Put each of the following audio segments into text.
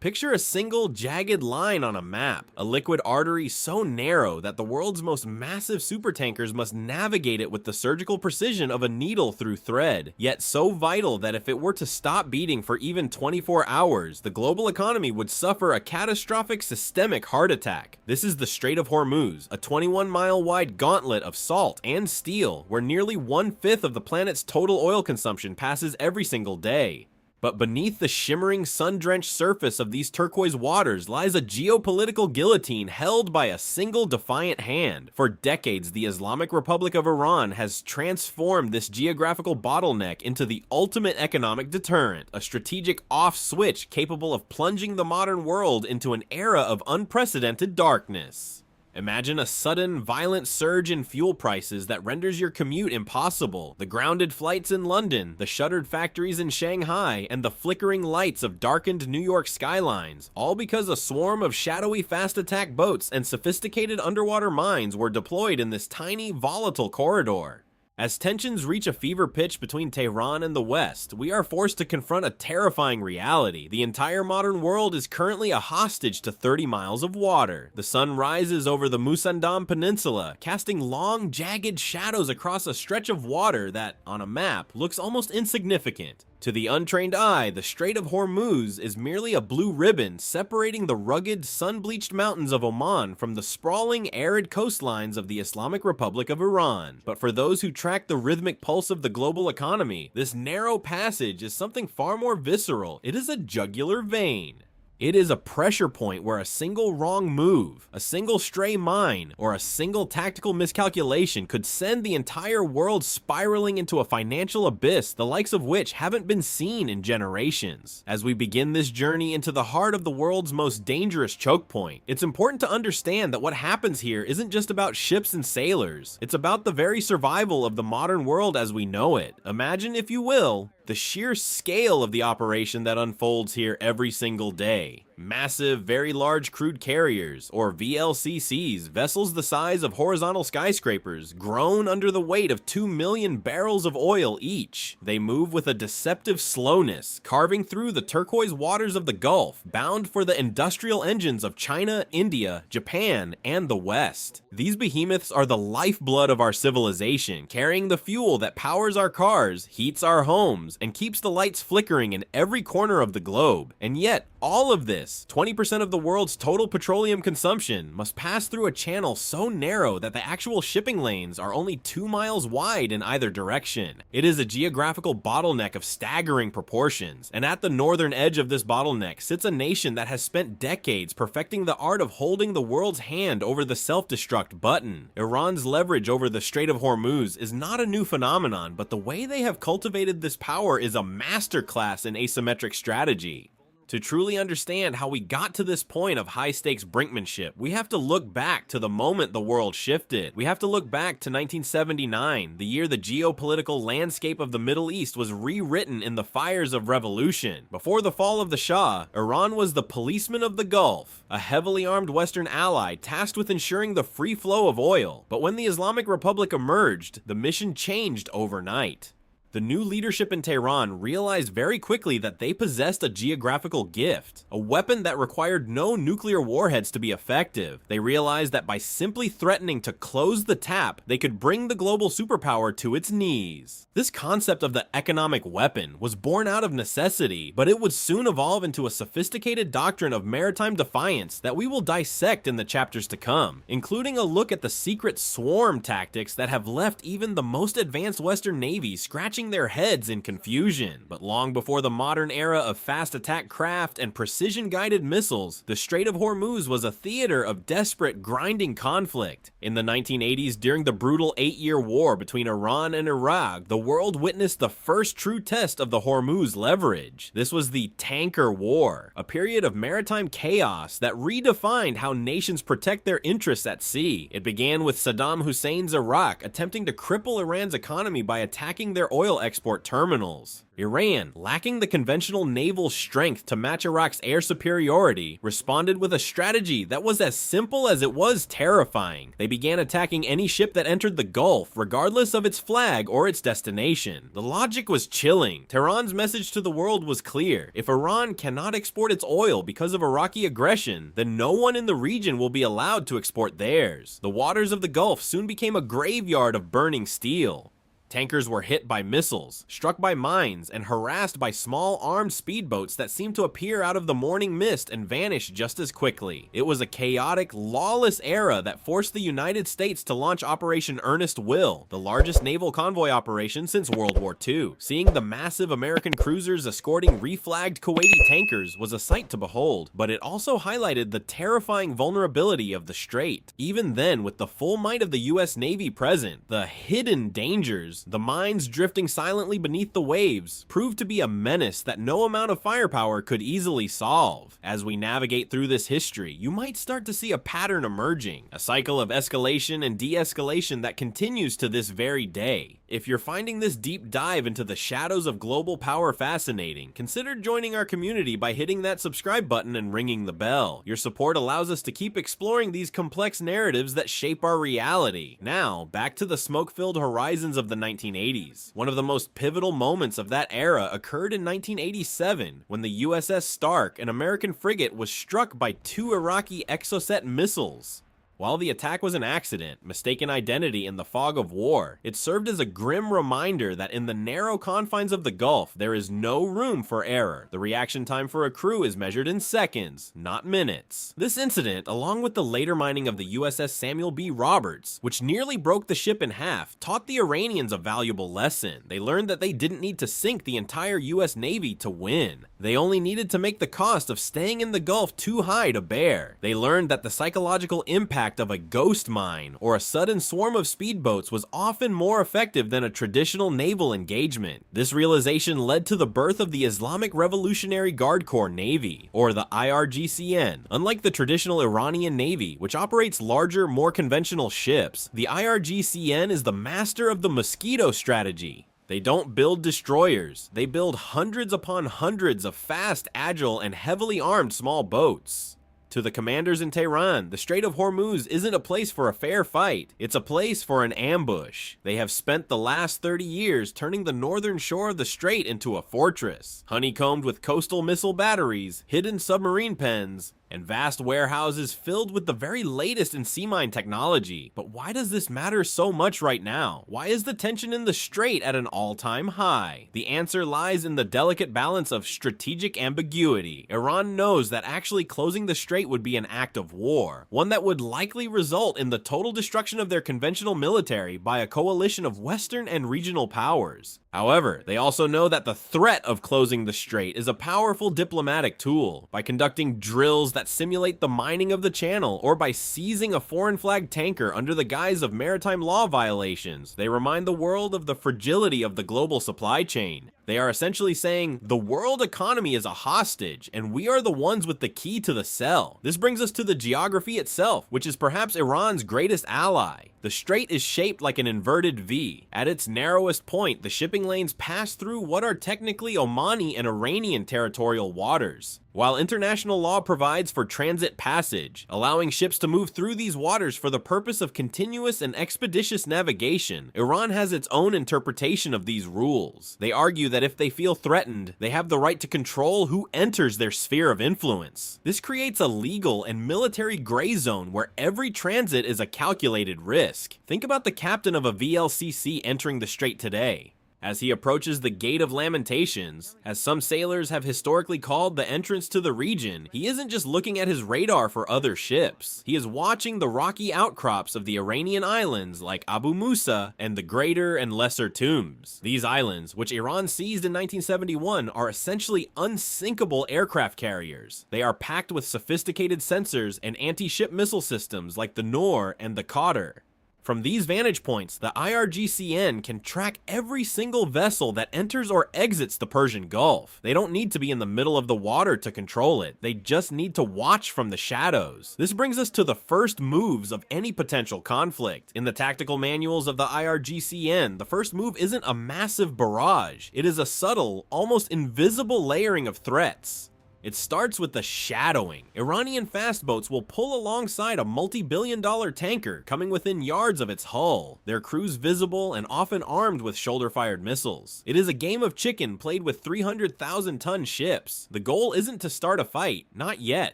Picture a single, jagged line on a map, a liquid artery so narrow that the world's most massive supertankers must navigate it with the surgical precision of a needle through thread, yet so vital that if it were to stop beating for even 24 hours, the global economy would suffer a catastrophic systemic heart attack. This is the Strait of Hormuz, a 21-mile-wide gauntlet of salt and steel, where nearly 1/5 of the planet's total oil consumption passes every single day. But beneath the shimmering sun-drenched surface of these turquoise waters lies a geopolitical guillotine held by a single defiant hand. For decades, the Islamic Republic of Iran has transformed this geographical bottleneck into the ultimate economic deterrent, a strategic off switch capable of plunging the modern world into an era of unprecedented darkness. Imagine a sudden, violent surge in fuel prices that renders your commute impossible, the grounded flights in London, the shuttered factories in Shanghai, and the flickering lights of darkened New York skylines, all because a swarm of shadowy fast attack boats and sophisticated underwater mines were deployed in this tiny, volatile corridor. As tensions reach a fever pitch between Tehran and the West, we are forced to confront a terrifying reality. The entire modern world is currently a hostage to 30 miles of water. The sun rises over the Musandam Peninsula, casting long, jagged shadows across a stretch of water that, on a map, looks almost insignificant. To the untrained eye, the Strait of Hormuz is merely a blue ribbon separating the rugged, sun-bleached mountains of Oman from the sprawling, arid coastlines of the Islamic Republic of Iran. But for those who track the rhythmic pulse of the global economy, this narrow passage is something far more visceral. It is a jugular vein. It is a pressure point where a single wrong move, a single stray mine, or a single tactical miscalculation could send the entire world spiraling into a financial abyss the likes of which haven't been seen in generations. As we begin this journey into the heart of the world's most dangerous choke point, it's important to understand that what happens here isn't just about ships and sailors. It's about the very survival of the modern world as we know it. Imagine, if you will, the sheer scale of the operation that unfolds here every single day. Massive, very large crude carriers, or VLCCs, vessels the size of horizontal skyscrapers, groan under the weight of 2 million barrels of oil each. They move with a deceptive slowness, carving through the turquoise waters of the Gulf, bound for the industrial engines of China, India, Japan, and the West. These behemoths are the lifeblood of our civilization, carrying the fuel that powers our cars, heats our homes, and keeps the lights flickering in every corner of the globe. And yet, all of this, 20% of the world's total petroleum consumption, must pass through a channel so narrow that the actual shipping lanes are only 2 miles wide in either direction. It is a geographical bottleneck of staggering proportions, and at the northern edge of this bottleneck sits a nation that has spent decades perfecting the art of holding the world's hand over the self-destruct button. Iran's leverage over the Strait of Hormuz is not a new phenomenon, but the way they have cultivated this power is a masterclass in asymmetric strategy. To truly understand how we got to this point of high-stakes brinkmanship, we have to look back to the moment the world shifted. We have to look back to 1979, the year the geopolitical landscape of the Middle East was rewritten in the fires of revolution. Before the fall of the Shah, Iran was the policeman of the Gulf, a heavily armed Western ally tasked with ensuring the free flow of oil. But when the Islamic Republic emerged, the mission changed overnight. The new leadership in Tehran realized very quickly that they possessed a geographical gift, a weapon that required no nuclear warheads to be effective. They realized that by simply threatening to close the tap, they could bring the global superpower to its knees. This concept of the economic weapon was born out of necessity, but it would soon evolve into a sophisticated doctrine of maritime defiance that we will dissect in the chapters to come, including a look at the secret swarm tactics that have left even the most advanced Western navies scratching their heads in confusion. But long before the modern era of fast attack craft and precision-guided missiles, the Strait of Hormuz was a theater of desperate, grinding conflict. In the 1980s, during the brutal 8-year war between Iran and Iraq, the world witnessed the first true test of the Hormuz leverage. This was the Tanker War, a period of maritime chaos that redefined how nations protect their interests at sea. It began with Saddam Hussein's Iraq attempting to cripple Iran's economy by attacking their oil oil export terminals. Iran, lacking the conventional naval strength to match Iraq's air superiority, responded with a strategy that was as simple as it was terrifying. They began attacking any ship that entered the Gulf, regardless of its flag or its destination. The logic was chilling. Tehran's message to the world was clear. If Iran cannot export its oil because of Iraqi aggression, then no one in the region will be allowed to export theirs. The waters of the Gulf soon became a graveyard of burning steel. Tankers were hit by missiles, struck by mines, and harassed by small armed speedboats that seemed to appear out of the morning mist and vanish just as quickly. It was a chaotic, lawless era that forced the United States to launch Operation Earnest Will, the largest naval convoy operation since World War II. Seeing the massive American cruisers escorting reflagged Kuwaiti tankers was a sight to behold, but it also highlighted the terrifying vulnerability of the strait. Even then, with the full might of the US Navy present, the hidden dangers, the mines drifting silently beneath the waves, proved to be a menace that no amount of firepower could easily solve. As we navigate through this history, you might start to see a pattern emerging, a cycle of escalation and de-escalation that continues to this very day. If you're finding this deep dive into the shadows of global power fascinating, consider joining our community by hitting that subscribe button and ringing the bell. Your support allows us to keep exploring these complex narratives that shape our reality. Now, back to the smoke-filled horizons of the 1980s. One of the most pivotal moments of that era occurred in 1987, when the USS Stark, an American frigate, was struck by 2 Iraqi Exocet missiles. While the attack was an accident, mistaken identity in the fog of war, it served as a grim reminder that in the narrow confines of the Gulf, there is no room for error. The reaction time for a crew is measured in seconds, not minutes. This incident, along with the later mining of the USS Samuel B. Roberts, which nearly broke the ship in half, taught the Iranians a valuable lesson. They learned that they didn't need to sink the entire US Navy to win. They only needed to make the cost of staying in the Gulf too high to bear. They learned that the psychological impact of a ghost mine or a sudden swarm of speedboats was often more effective than a traditional naval engagement. This realization led to the birth of the Islamic Revolutionary Guard Corps Navy, or the IRGCN. Unlike the traditional Iranian Navy, which operates larger, more conventional ships, the IRGCN is the master of the mosquito strategy. They don't build destroyers, they build hundreds upon hundreds of fast, agile, and heavily armed small boats. To the commanders in Tehran, the Strait of Hormuz isn't a place for a fair fight, it's a place for an ambush. They have spent the last 30 years turning the northern shore of the strait into a fortress, honeycombed with coastal missile batteries, hidden submarine pens, and vast warehouses filled with the very latest in sea mine technology. But why does this matter so much right now? Why is the tension in the strait at an all-time high? The answer lies in the delicate balance of strategic ambiguity. Iran knows that actually closing the strait would be an act of war, one that would likely result in the total destruction of their conventional military by a coalition of Western and regional powers. However, they also know that the threat of closing the strait is a powerful diplomatic tool. By conducting drills that simulate the mining of the channel, or by seizing a foreign flag tanker under the guise of maritime law violations, they remind the world of the fragility of the global supply chain. They are essentially saying, the world economy is a hostage, and we are the ones with the key to the cell. This brings us to the geography itself, which is perhaps Iran's greatest ally. The strait is shaped like an inverted V. At its narrowest point, the shipping lanes pass through what are technically Omani and Iranian territorial waters. While international law provides for transit passage, allowing ships to move through these waters for the purpose of continuous and expeditious navigation, Iran has its own interpretation of these rules. They argue that if they feel threatened, they have the right to control who enters their sphere of influence. This creates a legal and military gray zone where every transit is a calculated risk. Think about the captain of a VLCC entering the strait today. As he approaches the Gate of Lamentations, as some sailors have historically called the entrance to the region, he isn't just looking at his radar for other ships. He is watching the rocky outcrops of the Iranian islands like Abu Musa and the Greater and Lesser Tombs. These islands, which Iran seized in 1971, are essentially unsinkable aircraft carriers. They are packed with sophisticated sensors and anti-ship missile systems like the Noor and the Qadr. From these vantage points, the IRGCN can track every single vessel that enters or exits the Persian Gulf. They don't need to be in the middle of the water to control it, they just need to watch from the shadows. This brings us to the first moves of any potential conflict. In the tactical manuals of the IRGCN, the first move isn't a massive barrage, it is a subtle, almost invisible layering of threats. It starts with the shadowing. Iranian fast boats will pull alongside a multi-billion-dollar tanker coming within yards of its hull, their crews visible and often armed with shoulder-fired missiles. It is a game of chicken played with 300,000-ton ships. The goal isn't to start a fight, not yet.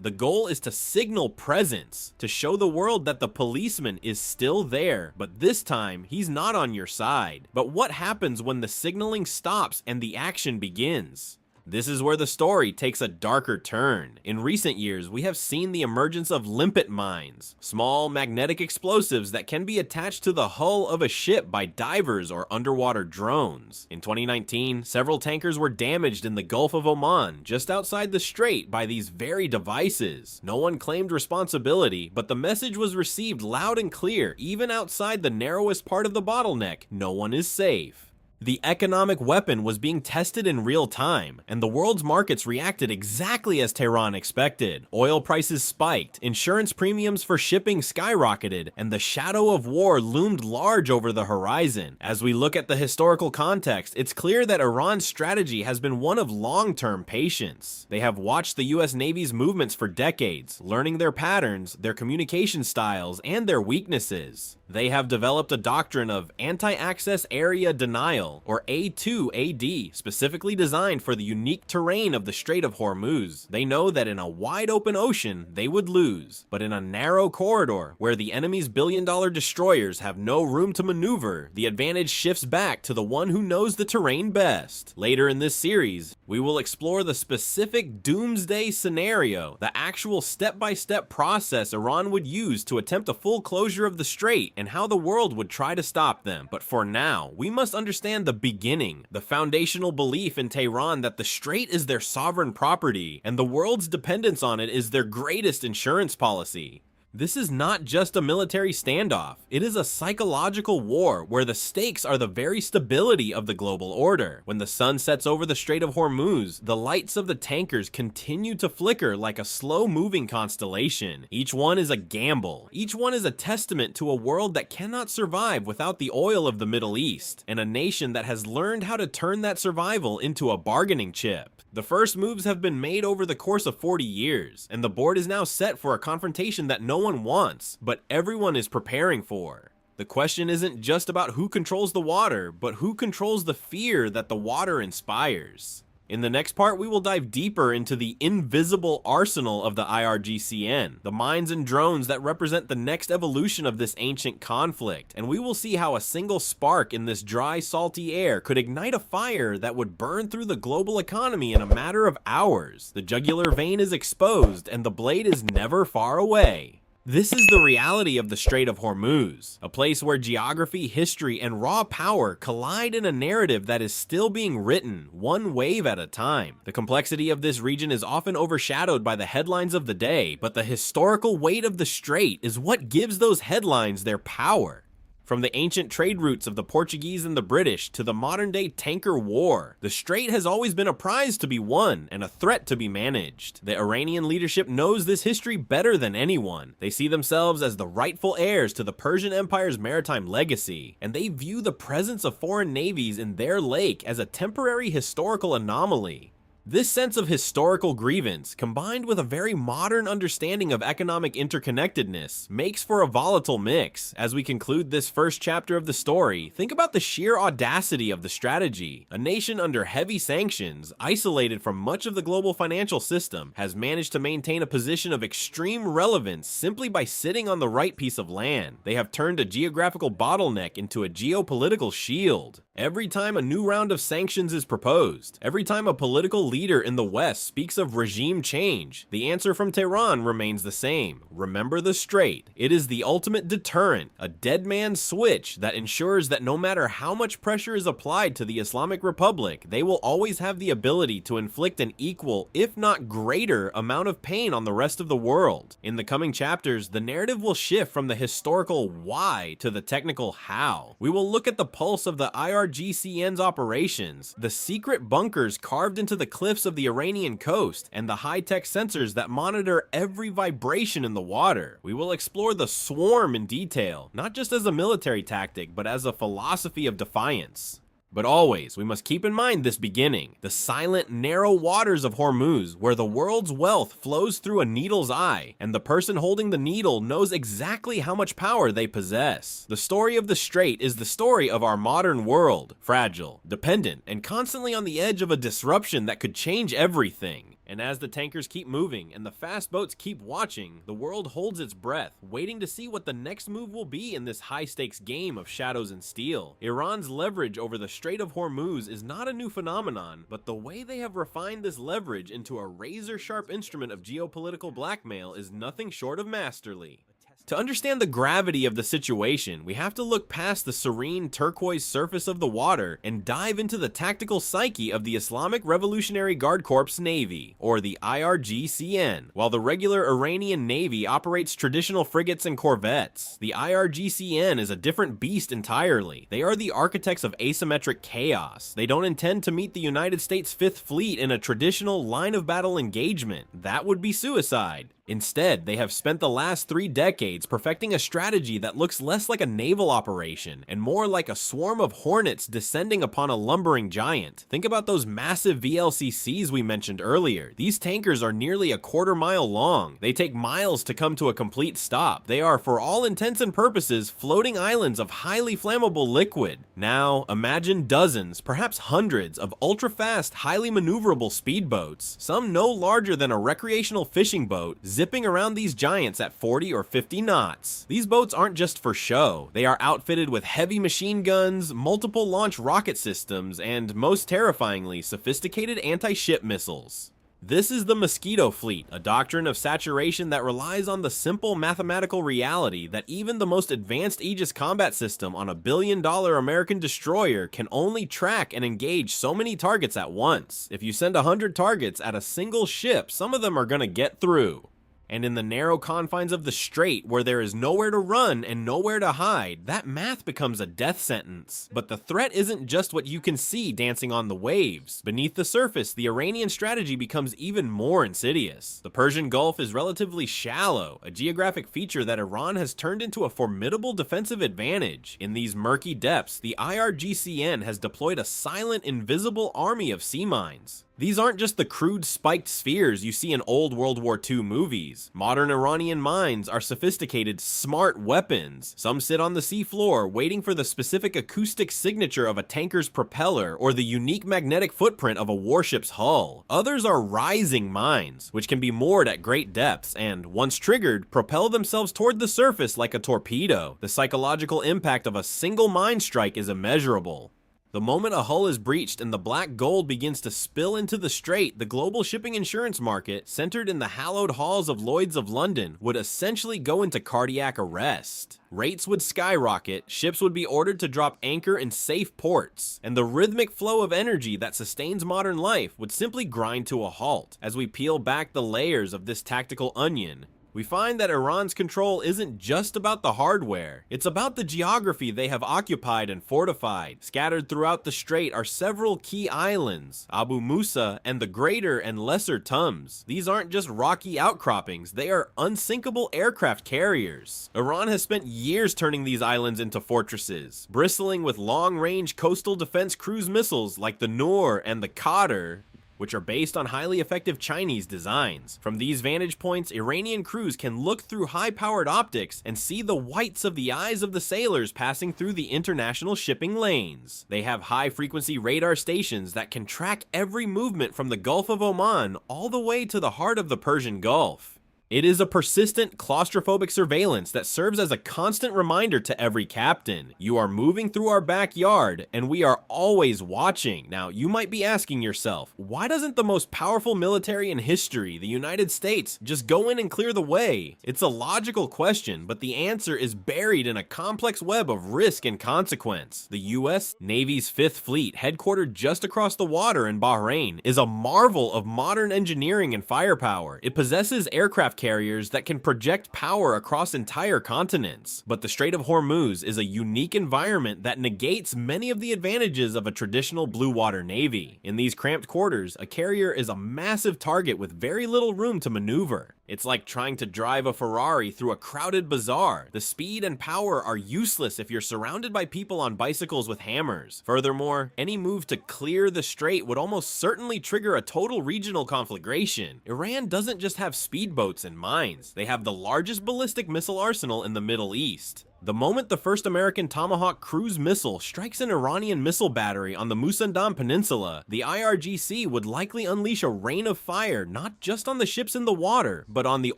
The goal is to signal presence, to show the world that the policeman is still there, but this time, he's not on your side. But what happens when the signaling stops and the action begins? This is where the story takes a darker turn. In recent years, we have seen the emergence of limpet mines, small magnetic explosives that can be attached to the hull of a ship by divers or underwater drones. In 2019, several tankers were damaged in the Gulf of Oman, just outside the strait, by these very devices. No one claimed responsibility, but the message was received loud and clear, even outside the narrowest part of the bottleneck: no one is safe. The economic weapon was being tested in real time, and the world's markets reacted exactly as Tehran expected. Oil prices spiked, insurance premiums for shipping skyrocketed, and the shadow of war loomed large over the horizon. As we look at the historical context, it's clear that Iran's strategy has been one of long-term patience. They have watched the US Navy's movements for decades, learning their patterns, their communication styles, and their weaknesses. They have developed a doctrine of anti-access area denial, or A2AD, specifically designed for the unique terrain of the Strait of Hormuz. They know that in a wide open ocean, they would lose, but in a narrow corridor, where the enemy's billion-dollar destroyers have no room to maneuver, the advantage shifts back to the one who knows the terrain best. Later in this series, we will explore the specific doomsday scenario, the actual step-by-step process Iran would use to attempt a full closure of the strait, and how the world would try to stop them. But for now, we must understand the beginning, the foundational belief in Tehran that the strait is their sovereign property, and the world's dependence on it is their greatest insurance policy. This is not just a military standoff, it is a psychological war where the stakes are the very stability of the global order. When the sun sets over the Strait of Hormuz, the lights of the tankers continue to flicker like a slow-moving constellation. Each one is a gamble. Each one is a testament to a world that cannot survive without the oil of the Middle East, and a nation that has learned how to turn that survival into a bargaining chip. The first moves have been made over the course of 40 years, and the board is now set for a confrontation that no one wants, but everyone is preparing for. The question isn't just about who controls the water, but who controls the fear that the water inspires. In the next part, we will dive deeper into the invisible arsenal of the IRGCN, the mines and drones that represent the next evolution of this ancient conflict, and we will see how a single spark in this dry, salty air could ignite a fire that would burn through the global economy in a matter of hours. The jugular vein is exposed, and the blade is never far away. This is the reality of the Strait of Hormuz, a place where geography, history, and raw power collide in a narrative that is still being written, one wave at a time. The complexity of this region is often overshadowed by the headlines of the day, but the historical weight of the strait is what gives those headlines their power. From the ancient trade routes of the Portuguese and the British to the modern-day tanker war, the strait has always been a prize to be won and a threat to be managed. The Iranian leadership knows this history better than anyone. They see themselves as the rightful heirs to the Persian Empire's maritime legacy, and they view the presence of foreign navies in their lake as a temporary historical anomaly. This sense of historical grievance, combined with a very modern understanding of economic interconnectedness, makes for a volatile mix. As we conclude this first chapter of the story, think about the sheer audacity of the strategy. A nation under heavy sanctions, isolated from much of the global financial system, has managed to maintain a position of extreme relevance simply by sitting on the right piece of land. They have turned a geographical bottleneck into a geopolitical shield. Every time a new round of sanctions is proposed, every time a political leader in the West speaks of regime change, the answer from Tehran remains the same. Remember the Strait. It is the ultimate deterrent, a dead man's switch that ensures that no matter how much pressure is applied to the Islamic Republic, they will always have the ability to inflict an equal, if not greater, amount of pain on the rest of the world. In the coming chapters, the narrative will shift from the historical why to the technical how. We will look at the pulse of the IRGCN's operations, the secret bunkers carved into the cliffs of the Iranian coast, and the high-tech sensors that monitor every vibration in the water. We will explore the swarm in detail, not just as a military tactic, but as a philosophy of defiance. But always, we must keep in mind this beginning, the silent, narrow waters of Hormuz, where the world's wealth flows through a needle's eye, and the person holding the needle knows exactly how much power they possess. The story of the Strait is the story of our modern world, fragile, dependent, and constantly on the edge of a disruption that could change everything. And as the tankers keep moving and the fast boats keep watching, the world holds its breath, waiting to see what the next move will be in this high-stakes game of shadows and steel. Iran's leverage over the Strait of Hormuz is not a new phenomenon, but the way they have refined this leverage into a razor-sharp instrument of geopolitical blackmail is nothing short of masterly. To understand the gravity of the situation, we have to look past the serene turquoise surface of the water and dive into the tactical psyche of the Islamic Revolutionary Guard Corps Navy, or the IRGCN. While the regular Iranian Navy operates traditional frigates and corvettes, the IRGCN is a different beast entirely. They are the architects of asymmetric chaos. They don't intend to meet the United States Fifth Fleet in a traditional line of battle engagement. That would be suicide. Instead, they have spent the last 3 decades perfecting a strategy that looks less like a naval operation and more like a swarm of hornets descending upon a lumbering giant. Think about those massive VLCCs we mentioned earlier. These tankers are nearly a quarter-mile long. They take miles to come to a complete stop. They are, for all intents and purposes, floating islands of highly flammable liquid. Now, imagine dozens, perhaps hundreds, of ultra-fast, highly maneuverable speedboats, some no larger than a recreational fishing boat, zipping around these giants at 40 or 50 knots. These boats aren't just for show. They are outfitted with heavy machine guns, multiple launch rocket systems, and most terrifyingly, sophisticated anti-ship missiles. This is the Mosquito fleet, a doctrine of saturation that relies on the simple mathematical reality that even the most advanced Aegis combat system on a billion-dollar American destroyer can only track and engage so many targets at once. If you send 100 targets at a single ship, some of them are gonna get through. And in the narrow confines of the Strait, where there is nowhere to run and nowhere to hide, that math becomes a death sentence. But the threat isn't just what you can see dancing on the waves. Beneath the surface, the Iranian strategy becomes even more insidious. The Persian Gulf is relatively shallow, a geographic feature that Iran has turned into a formidable defensive advantage. In these murky depths, the IRGCN has deployed a silent, invisible army of sea mines. These aren't just the crude spiked spheres you see in old World War II movies. Modern Iranian mines are sophisticated, smart weapons. Some sit on the seafloor, waiting for the specific acoustic signature of a tanker's propeller or the unique magnetic footprint of a warship's hull. Others are rising mines, which can be moored at great depths and, once triggered, propel themselves toward the surface like a torpedo. The psychological impact of a single mine strike is immeasurable. The moment a hull is breached and the black gold begins to spill into the Strait, the global shipping insurance market, centered in the hallowed halls of Lloyd's of London, would essentially go into cardiac arrest. Rates would skyrocket, ships would be ordered to drop anchor in safe ports, and the rhythmic flow of energy that sustains modern life would simply grind to a halt. As we peel back the layers of this tactical onion, we find that Iran's control isn't just about the hardware, it's about the geography they have occupied and fortified. Scattered throughout the Strait are several key islands, Abu Musa and the Greater and Lesser Tums. These aren't just rocky outcroppings, they are unsinkable aircraft carriers. Iran has spent years turning these islands into fortresses, bristling with long-range coastal defense cruise missiles like the Noor and the Qadr, which are based on highly effective Chinese designs. From these vantage points, Iranian crews can look through high-powered optics and see the whites of the eyes of the sailors passing through the international shipping lanes. They have high-frequency radar stations that can track every movement from the Gulf of Oman all the way to the heart of the Persian Gulf. It is a persistent, claustrophobic surveillance that serves as a constant reminder to every captain. You are moving through our backyard, and we are always watching. Now, you might be asking yourself, why doesn't the most powerful military in history, the United States, just go in and clear the way? It's a logical question, but the answer is buried in a complex web of risk and consequence. The U.S. Navy's 5th Fleet, headquartered just across the water in Bahrain, is a marvel of modern engineering and firepower. It possesses aircraft carriers that can project power across entire continents. But the Strait of Hormuz is a unique environment that negates many of the advantages of a traditional blue water navy. In these cramped quarters, a carrier is a massive target with very little room to maneuver. It's like trying to drive a Ferrari through a crowded bazaar. The speed and power are useless if you're surrounded by people on bicycles with hammers. Furthermore, any move to clear the strait would almost certainly trigger a total regional conflagration. Iran doesn't just have speedboats and mines, they have the largest ballistic missile arsenal in the Middle East. The moment the first American Tomahawk cruise missile strikes an Iranian missile battery on the Musandam Peninsula, the IRGC would likely unleash a rain of fire not just on the ships in the water, but on the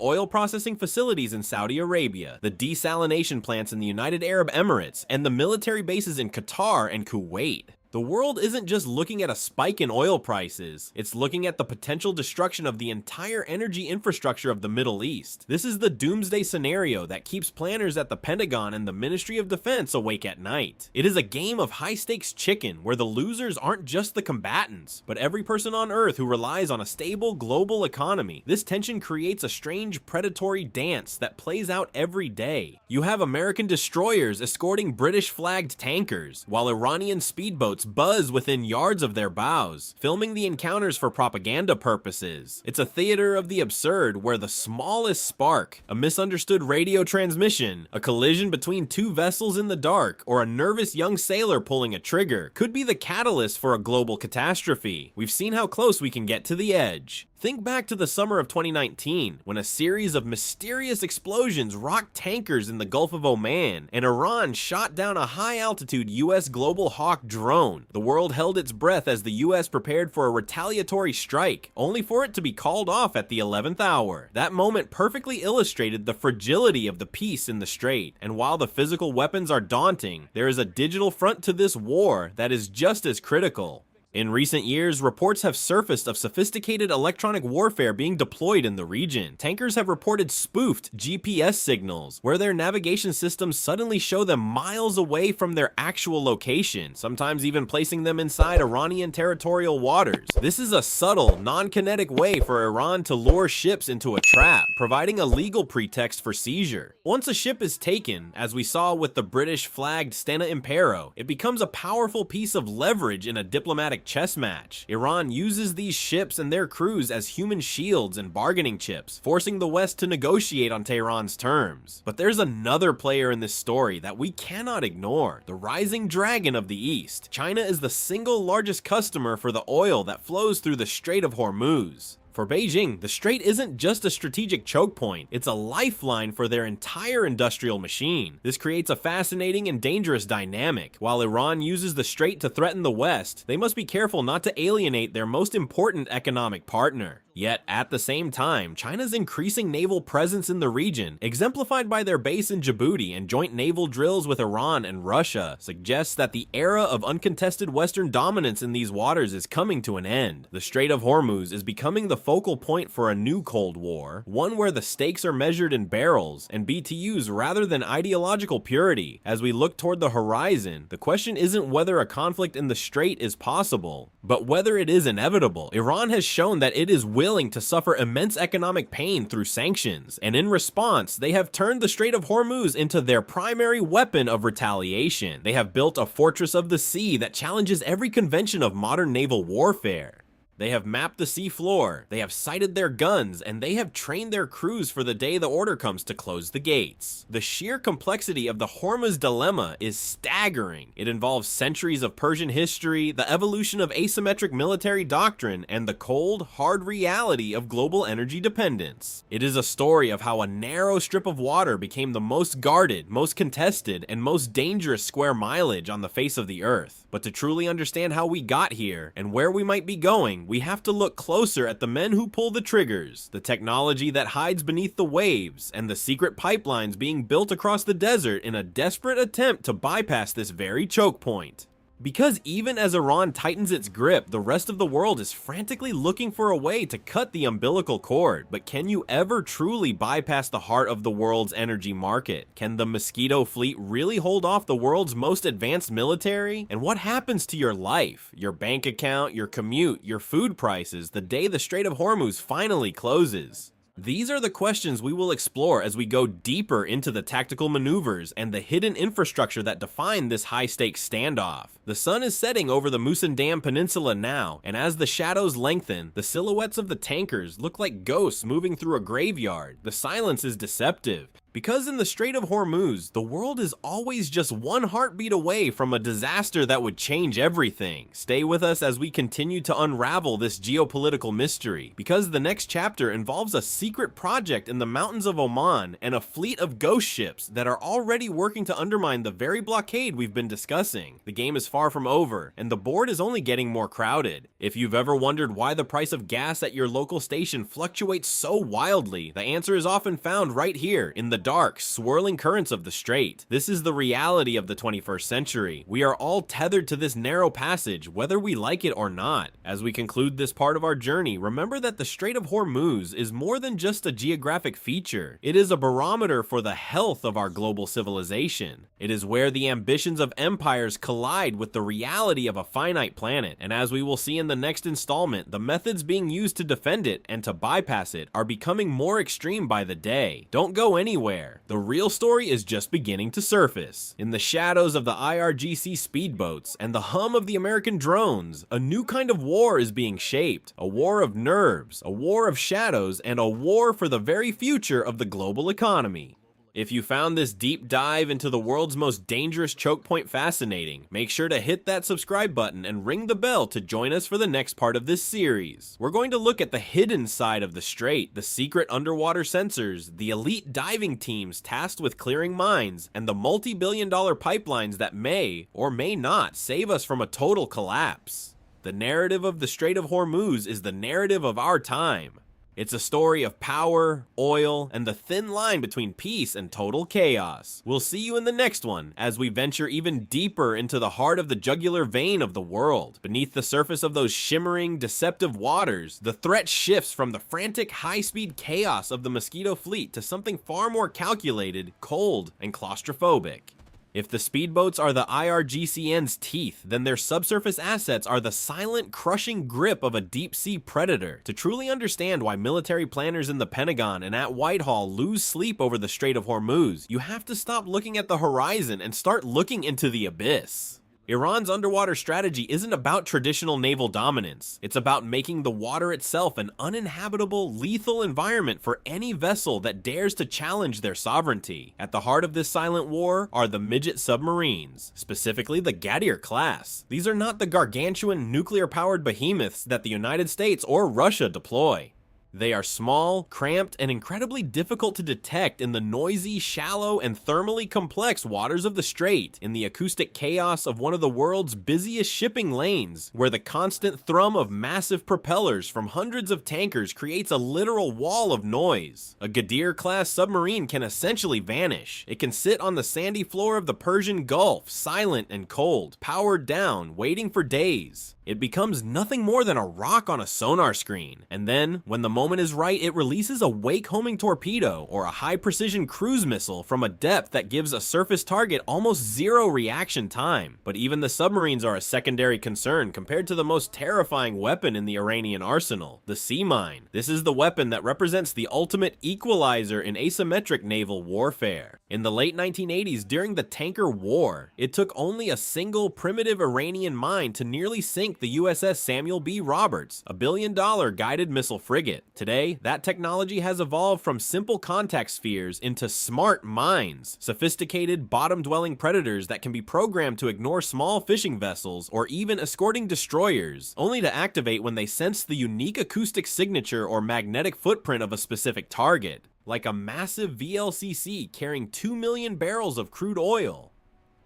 oil processing facilities in Saudi Arabia, the desalination plants in the United Arab Emirates, and the military bases in Qatar and Kuwait. The world isn't just looking at a spike in oil prices, it's looking at the potential destruction of the entire energy infrastructure of the Middle East. This is the doomsday scenario that keeps planners at the Pentagon and the Ministry of Defense awake at night. It is a game of high-stakes chicken where the losers aren't just the combatants, but every person on Earth who relies on a stable global economy. This tension creates a strange predatory dance that plays out every day. You have American destroyers escorting British-flagged tankers, while Iranian speedboats buzz within yards of their bows, filming the encounters for propaganda purposes. It's a theater of the absurd where the smallest spark, a misunderstood radio transmission, a collision between two vessels in the dark, or a nervous young sailor pulling a trigger could be the catalyst for a global catastrophe. We've seen how close we can get to the edge. Think back to the summer of 2019, when a series of mysterious explosions rocked tankers in the Gulf of Oman, and Iran shot down a high-altitude US Global Hawk drone. The world held its breath as the US prepared for a retaliatory strike, only for it to be called off at the 11th hour. That moment perfectly illustrated the fragility of the peace in the strait, and while the physical weapons are daunting, there is a digital front to this war that is just as critical. In recent years, reports have surfaced of sophisticated electronic warfare being deployed in the region. Tankers have reported spoofed GPS signals, where their navigation systems suddenly show them miles away from their actual location, sometimes even placing them inside Iranian territorial waters. This is a subtle, non-kinetic way for Iran to lure ships into a trap, providing a legal pretext for seizure. Once a ship is taken, as we saw with the British-flagged Stena Impero, it becomes a powerful piece of leverage in a diplomatic chess match. Iran uses these ships and their crews as human shields and bargaining chips, forcing the West to negotiate on Tehran's terms. But there's another player in this story that we cannot ignore, the rising dragon of the East. China is the single largest customer for the oil that flows through the Strait of Hormuz. For Beijing, the strait isn't just a strategic choke point, it's a lifeline for their entire industrial machine. This creates a fascinating and dangerous dynamic. While Iran uses the strait to threaten the West, they must be careful not to alienate their most important economic partner. Yet, at the same time, China's increasing naval presence in the region, exemplified by their base in Djibouti and joint naval drills with Iran and Russia, suggests that the era of uncontested Western dominance in these waters is coming to an end. The Strait of Hormuz is becoming the focal point for a new Cold War, one where the stakes are measured in barrels and BTUs rather than ideological purity. As we look toward the horizon, the question isn't whether a conflict in the strait is possible, but whether it is inevitable. Iran has shown that it is willing to suffer immense economic pain through sanctions, and in response, they have turned the Strait of Hormuz into their primary weapon of retaliation. They have built a fortress of the sea that challenges every convention of modern naval warfare. They have mapped the sea floor, they have sighted their guns, and they have trained their crews for the day the order comes to close the gates. The sheer complexity of the Hormuz dilemma is staggering. It involves centuries of Persian history, the evolution of asymmetric military doctrine, and the cold, hard reality of global energy dependence. It is a story of how a narrow strip of water became the most guarded, most contested, and most dangerous square mileage on the face of the earth. But to truly understand how we got here and where we might be going, we have to look closer at the men who pull the triggers, the technology that hides beneath the waves, and the secret pipelines being built across the desert in a desperate attempt to bypass this very choke point. Because even as Iran tightens its grip, the rest of the world is frantically looking for a way to cut the umbilical cord. But can you ever truly bypass the heart of the world's energy market? Can the Mosquito fleet really hold off the world's most advanced military? And what happens to your life, your bank account, your commute, your food prices the day the Strait of Hormuz finally closes? These are the questions we will explore as we go deeper into the tactical maneuvers and the hidden infrastructure that define this high-stakes standoff. The sun is setting over the Musandam Peninsula now, and as the shadows lengthen, the silhouettes of the tankers look like ghosts moving through a graveyard. The silence is deceptive. Because in the Strait of Hormuz, the world is always just one heartbeat away from a disaster that would change everything. Stay with us as we continue to unravel this geopolitical mystery, because the next chapter involves a secret project in the mountains of Oman and a fleet of ghost ships that are already working to undermine the very blockade we've been discussing. The game is far from over, and the board is only getting more crowded. If you've ever wondered why the price of gas at your local station fluctuates so wildly, the answer is often found right here in the dark, swirling currents of the strait. This is the reality of the 21st century. We are all tethered to this narrow passage, whether we like it or not. As we conclude this part of our journey, remember that the Strait of Hormuz is more than just a geographic feature. It is a barometer for the health of our global civilization. It is where the ambitions of empires collide with the reality of a finite planet. And as we will see in the next installment, the methods being used to defend it and to bypass it are becoming more extreme by the day. Don't go anywhere. The real story is just beginning to surface. In the shadows of the IRGC speedboats and the hum of the American drones, a new kind of war is being shaped. A war of nerves, a war of shadows, and a war for the very future of the global economy. If you found this deep dive into the world's most dangerous choke point fascinating, make sure to hit that subscribe button and ring the bell to join us for the next part of this series. We're going to look at the hidden side of the strait, the secret underwater sensors, the elite diving teams tasked with clearing mines, and the multi-billion-dollar pipelines that may or may not save us from a total collapse. The narrative of the Strait of Hormuz is the narrative of our time. It's a story of power, oil, and the thin line between peace and total chaos. We'll see you in the next one as we venture even deeper into the heart of the jugular vein of the world. Beneath the surface of those shimmering, deceptive waters, the threat shifts from the frantic, high-speed chaos of the Mosquito fleet to something far more calculated, cold, and claustrophobic. If the speedboats are the IRGCN's teeth, then their subsurface assets are the silent, crushing grip of a deep-sea predator. To truly understand why military planners in the Pentagon and at Whitehall lose sleep over the Strait of Hormuz, you have to stop looking at the horizon and start looking into the abyss. Iran's underwater strategy isn't about traditional naval dominance. It's about making the water itself an uninhabitable, lethal environment for any vessel that dares to challenge their sovereignty. At the heart of this silent war are the midget submarines, specifically the Gadir class. These are not the gargantuan nuclear-powered behemoths that the United States or Russia deploy. They are small, cramped, and incredibly difficult to detect in the noisy, shallow, and thermally complex waters of the strait, in the acoustic chaos of one of the world's busiest shipping lanes, where the constant thrum of massive propellers from hundreds of tankers creates a literal wall of noise. A Gadir-class submarine can essentially vanish. It can sit on the sandy floor of the Persian Gulf, silent and cold, powered down, waiting for days. It becomes nothing more than a rock on a sonar screen. And then, when the moment is right, it releases a wake-homing torpedo or a high-precision cruise missile from a depth that gives a surface target almost zero reaction time. But even the submarines are a secondary concern compared to the most terrifying weapon in the Iranian arsenal, the sea mine. This is the weapon that represents the ultimate equalizer in asymmetric naval warfare. In the late 1980s, during the tanker war, it took only a single primitive Iranian mine to nearly sink the USS Samuel B. Roberts, a billion-dollar guided missile frigate. Today, that technology has evolved from simple contact spheres into smart mines, sophisticated bottom-dwelling predators that can be programmed to ignore small fishing vessels or even escorting destroyers, only to activate when they sense the unique acoustic signature or magnetic footprint of a specific target, like a massive VLCC carrying 2 million barrels of crude oil.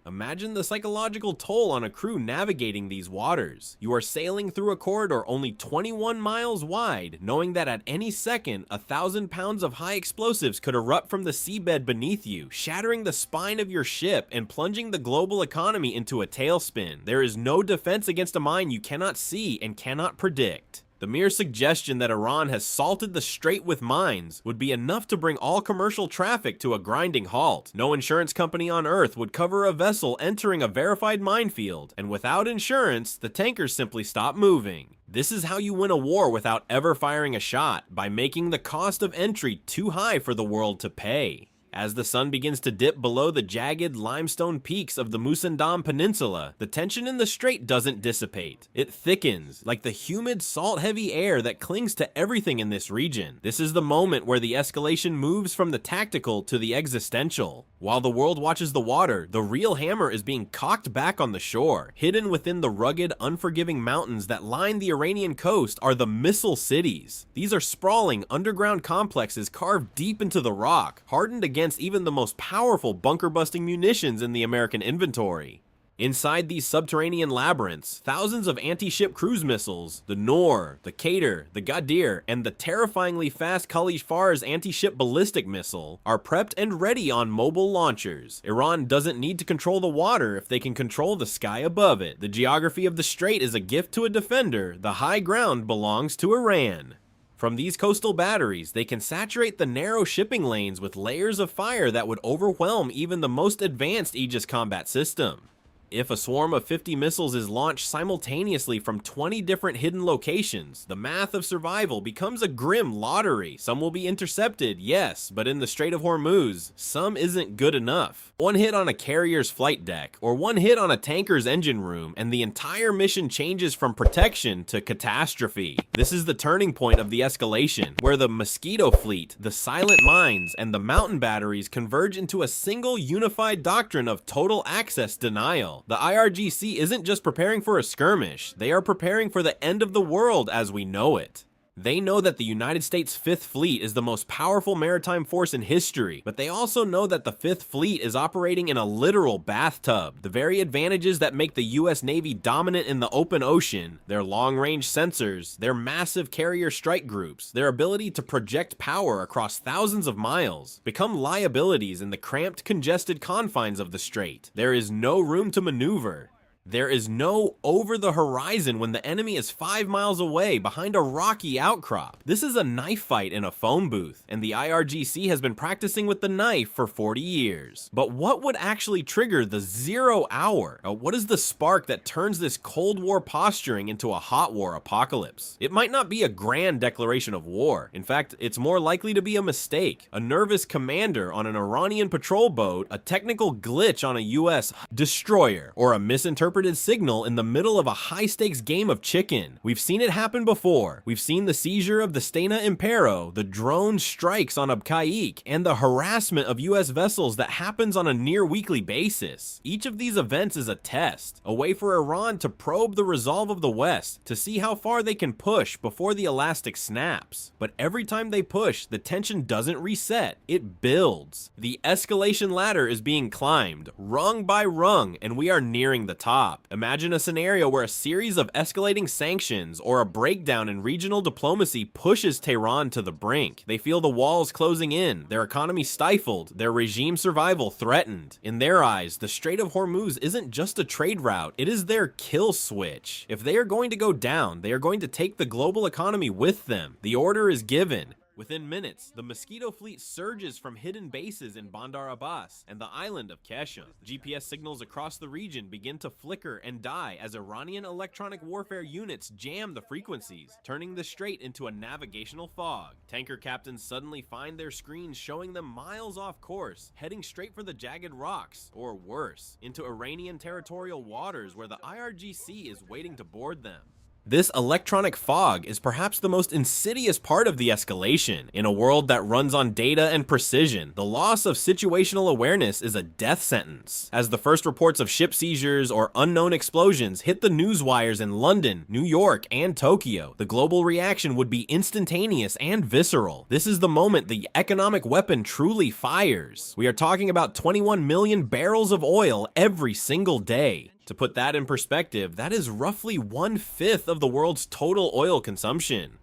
Imagine the psychological toll on a crew navigating these waters. You are sailing through a corridor only 21 miles wide, knowing that at any second, 1,000 pounds of high explosives could erupt from the seabed beneath you, shattering the spine of your ship and plunging the global economy into a tailspin. There is no defense against a mine you cannot see and cannot predict. The mere suggestion that Iran has salted the strait with mines would be enough to bring all commercial traffic to a grinding halt. No insurance company on Earth would cover a vessel entering a verified minefield, and without insurance, the tankers simply stop moving. This is how you win a war without ever firing a shot, by making the cost of entry too high for the world to pay. As the sun begins to dip below the jagged limestone peaks of the Musandam Peninsula, the tension in the strait doesn't dissipate. It thickens, like the humid, salt-heavy air that clings to everything in this region. This is the moment where the escalation moves from the tactical to the existential. While the world watches the water, the real hammer is being cocked back on the shore. Hidden within the rugged, unforgiving mountains that line the Iranian coast are the missile cities. These are sprawling, underground complexes carved deep into the rock, hardened against even the most powerful bunker-busting munitions in the American inventory. Inside these subterranean labyrinths, thousands of anti-ship cruise missiles, the Noor, the Qadir, the Ghadir, and the terrifyingly fast Khalij Far's anti-ship ballistic missile, are prepped and ready on mobile launchers. Iran doesn't need to control the water if they can control the sky above it. The geography of the strait is a gift to a defender. The high ground belongs to Iran. From these coastal batteries, they can saturate the narrow shipping lanes with layers of fire that would overwhelm even the most advanced Aegis combat system. If a swarm of 50 missiles is launched simultaneously from 20 different hidden locations, the math of survival becomes a grim lottery. Some will be intercepted, yes, but in the Strait of Hormuz, some isn't good enough. One hit on a carrier's flight deck, or one hit on a tanker's engine room, and the entire mission changes from protection to catastrophe. This is the turning point of the escalation, where the mosquito fleet, the silent mines, and the mountain batteries converge into a single unified doctrine of total access denial. The IRGC isn't just preparing for a skirmish, they are preparing for the end of the world as we know it. They know that the United States Fifth Fleet is the most powerful maritime force in history, but they also know that the Fifth Fleet is operating in a literal bathtub. The very advantages that make the US Navy dominant in the open ocean, their long-range sensors, their massive carrier strike groups, their ability to project power across thousands of miles, become liabilities in the cramped, congested confines of the strait. There is no room to maneuver. There is no over the horizon when the enemy is 5 miles away behind a rocky outcrop. This is a knife fight in a phone booth, and the IRGC has been practicing with the knife for 40 years. But what would actually trigger the 0 hour? What is the spark that turns this Cold War posturing into a hot war apocalypse? It might not be a grand declaration of war. In fact, it's more likely to be a mistake. A nervous commander on an Iranian patrol boat, a technical glitch on a US destroyer, or a misinterpreted signal in the middle of a high-stakes game of chicken. We've seen it happen before. We've seen the seizure of the Stena Impero, the drone strikes on Abqaiq, and the harassment of US vessels that happens on a near-weekly basis. Each of these events is a test, a way for Iran to probe the resolve of the West, to see how far they can push before the elastic snaps. But every time they push, the tension doesn't reset, it builds. The escalation ladder is being climbed, rung by rung, and we are nearing the top. Imagine a scenario where a series of escalating sanctions or a breakdown in regional diplomacy pushes Tehran to the brink. They feel the walls closing in, their economy stifled, their regime survival threatened. In their eyes, the Strait of Hormuz isn't just a trade route, it is their kill switch. If they are going to go down, they are going to take the global economy with them. The order is given. Within minutes, the Mosquito fleet surges from hidden bases in Bandar Abbas and the island of Qeshm. GPS signals across the region begin to flicker and die as Iranian electronic warfare units jam the frequencies, turning the strait into a navigational fog. Tanker captains suddenly find their screens showing them miles off course, heading straight for the jagged rocks, or worse, into Iranian territorial waters where the IRGC is waiting to board them. This electronic fog is perhaps the most insidious part of the escalation. In a world that runs on data and precision, the loss of situational awareness is a death sentence. As the first reports of ship seizures or unknown explosions hit the news wires in London, New York, and Tokyo, the global reaction would be instantaneous and visceral. This is the moment the economic weapon truly fires. We are talking about 21 million barrels of oil every single day. To put that in perspective, that is roughly 1/5 of the world's total oil consumption.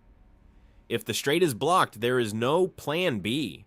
If the strait is blocked, there is no plan B.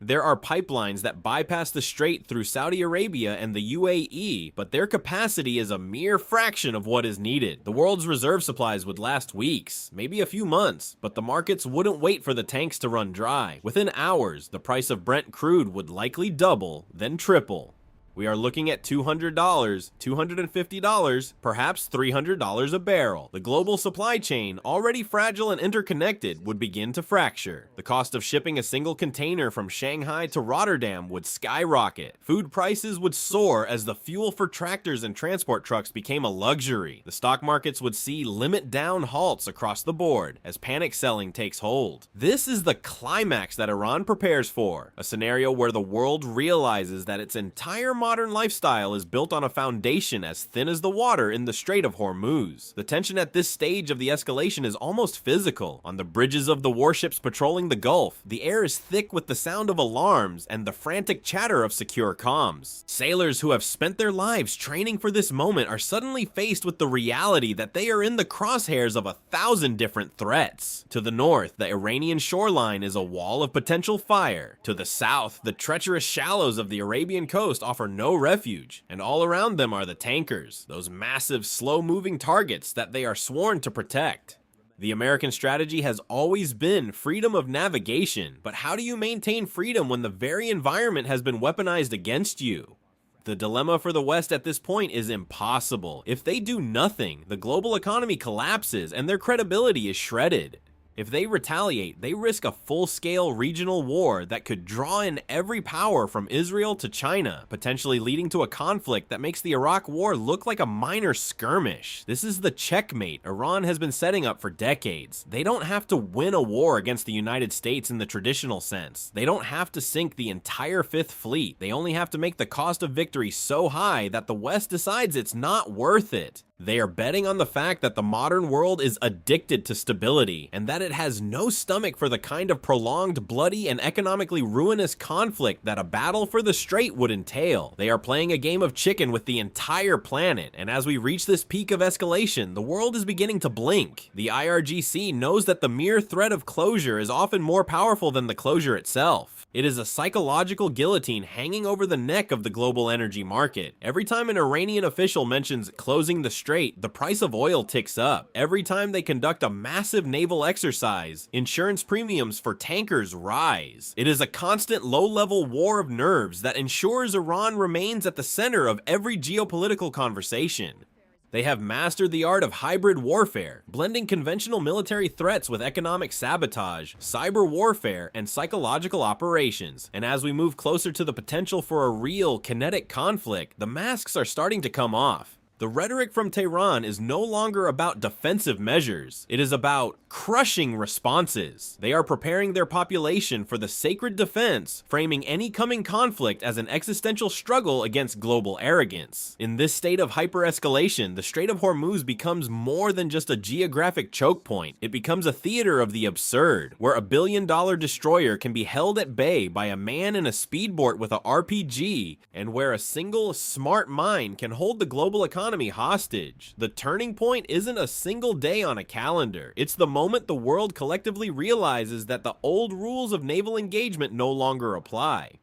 There are pipelines that bypass the strait through Saudi Arabia and the UAE, but their capacity is a mere fraction of what is needed. The world's reserve supplies would last weeks, maybe a few months, but the markets wouldn't wait for the tanks to run dry. Within hours, the price of Brent crude would likely double, then triple. We are looking at $200, $250, perhaps $300 a barrel. The global supply chain, already fragile and interconnected, would begin to fracture. The cost of shipping a single container from Shanghai to Rotterdam would skyrocket. Food prices would soar as the fuel for tractors and transport trucks became a luxury. The stock markets would see limit-down halts across the board as panic selling takes hold. This is the climax that Iran prepares for, a scenario where the world realizes that its entire modern lifestyle is built on a foundation as thin as the water in the Strait of Hormuz. The tension at this stage of the escalation is almost physical. On the bridges of the warships patrolling the Gulf, the air is thick with the sound of alarms and the frantic chatter of secure comms. Sailors who have spent their lives training for this moment are suddenly faced with the reality that they are in the crosshairs of 1,000 different threats. To the north, the Iranian shoreline is a wall of potential fire. To the south, the treacherous shallows of the Arabian coast offer no refuge, and all around them are the tankers, those massive, slow-moving targets that they are sworn to protect. The American strategy has always been freedom of navigation, but how do you maintain freedom when the very environment has been weaponized against you? The dilemma for the West at this point is impossible. If they do nothing, the global economy collapses and their credibility is shredded. If they retaliate, they risk a full-scale regional war that could draw in every power from Israel to China, potentially leading to a conflict that makes the Iraq War look like a minor skirmish. This is the checkmate Iran has been setting up for decades. They don't have to win a war against the United States in the traditional sense. They don't have to sink the entire Fifth Fleet. They only have to make the cost of victory so high that the West decides it's not worth it. They are betting on the fact that the modern world is addicted to stability, and that it has no stomach for the kind of prolonged, bloody, and economically ruinous conflict that a battle for the strait would entail. They are playing a game of chicken with the entire planet, and as we reach this peak of escalation, the world is beginning to blink. The IRGC knows that the mere threat of closure is often more powerful than the closure itself. It is a psychological guillotine hanging over the neck of the global energy market. Every time an Iranian official mentions closing the strait, the price of oil ticks up. Every time they conduct a massive naval exercise, insurance premiums for tankers rise. It is a constant low-level war of nerves that ensures Iran remains at the center of every geopolitical conversation. They have mastered the art of hybrid warfare, blending conventional military threats with economic sabotage, cyber warfare, and psychological operations. And as we move closer to the potential for a real, kinetic conflict, the masks are starting to come off. The rhetoric from Tehran is no longer about defensive measures. It is about crushing responses. They are preparing their population for the sacred defense, framing any coming conflict as an existential struggle against global arrogance. In this state of hyper-escalation, the Strait of Hormuz becomes more than just a geographic choke point. It becomes a theater of the absurd, where a billion-dollar destroyer can be held at bay by a man in a speedboat with a RPG, and where a single smart mind can hold the global economy hostage. The turning point isn't a single day on a calendar. It's the moment the world collectively realizes that the old rules of naval engagement no longer apply.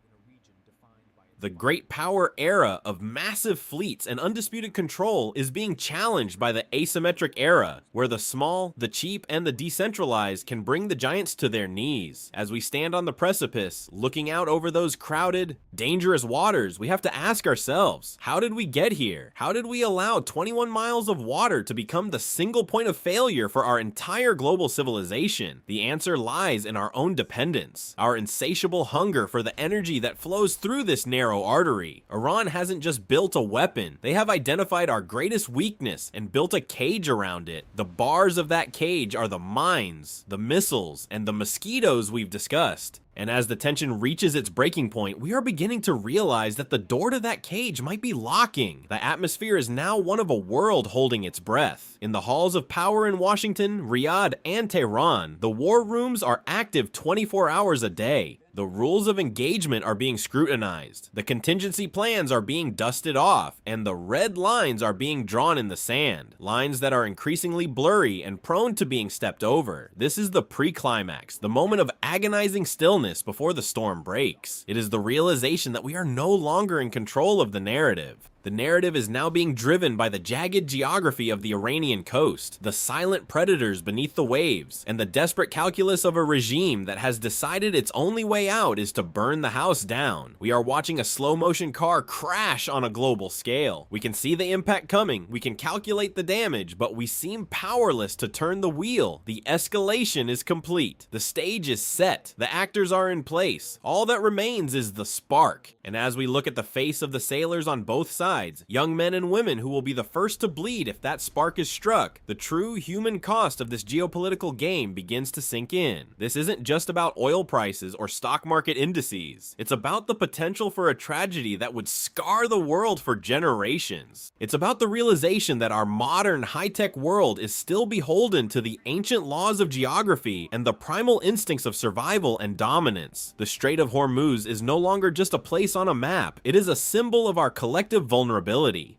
The great power era of massive fleets and undisputed control is being challenged by the asymmetric era, where the small, the cheap, and the decentralized can bring the giants to their knees. As we stand on the precipice, looking out over those crowded, dangerous waters, we have to ask ourselves, how did we get here? How did we allow 21 miles of water to become the single point of failure for our entire global civilization? The answer lies in our own dependence, our insatiable hunger for the energy that flows through this narrow narrow artery. Iran hasn't just built a weapon, they have identified our greatest weakness and built a cage around it. The bars of that cage are the mines, the missiles, and the mosquitoes we've discussed. And as the tension reaches its breaking point, we are beginning to realize that the door to that cage might be locking. The atmosphere is now one of a world holding its breath. In the halls of power in Washington, Riyadh, and Tehran, the war rooms are active 24 hours a day. The rules of engagement are being scrutinized, the contingency plans are being dusted off, and the red lines are being drawn in the sand, lines that are increasingly blurry and prone to being stepped over. This is the pre-climax, the moment of agonizing stillness before the storm breaks. It is the realization that we are no longer in control of the narrative. The narrative is now being driven by the jagged geography of the Iranian coast, the silent predators beneath the waves, and the desperate calculus of a regime that has decided its only way out is to burn the house down. We are watching a slow-motion car crash on a global scale. We can see the impact coming, we can calculate the damage, but we seem powerless to turn the wheel. The escalation is complete. The stage is set. The actors are in place. All that remains is the spark. And as we look at the face of the sailors on both sides, young men and women who will be the first to bleed if that spark is struck, the true human cost of this geopolitical game begins to sink in. This isn't just about oil prices or stock market indices. It's about the potential for a tragedy that would scar the world for generations. It's about the realization that our modern high-tech world is still beholden to the ancient laws of geography and the primal instincts of survival and dominance. The Strait of Hormuz is no longer just a place on a map. It is a symbol of our collective vulnerability.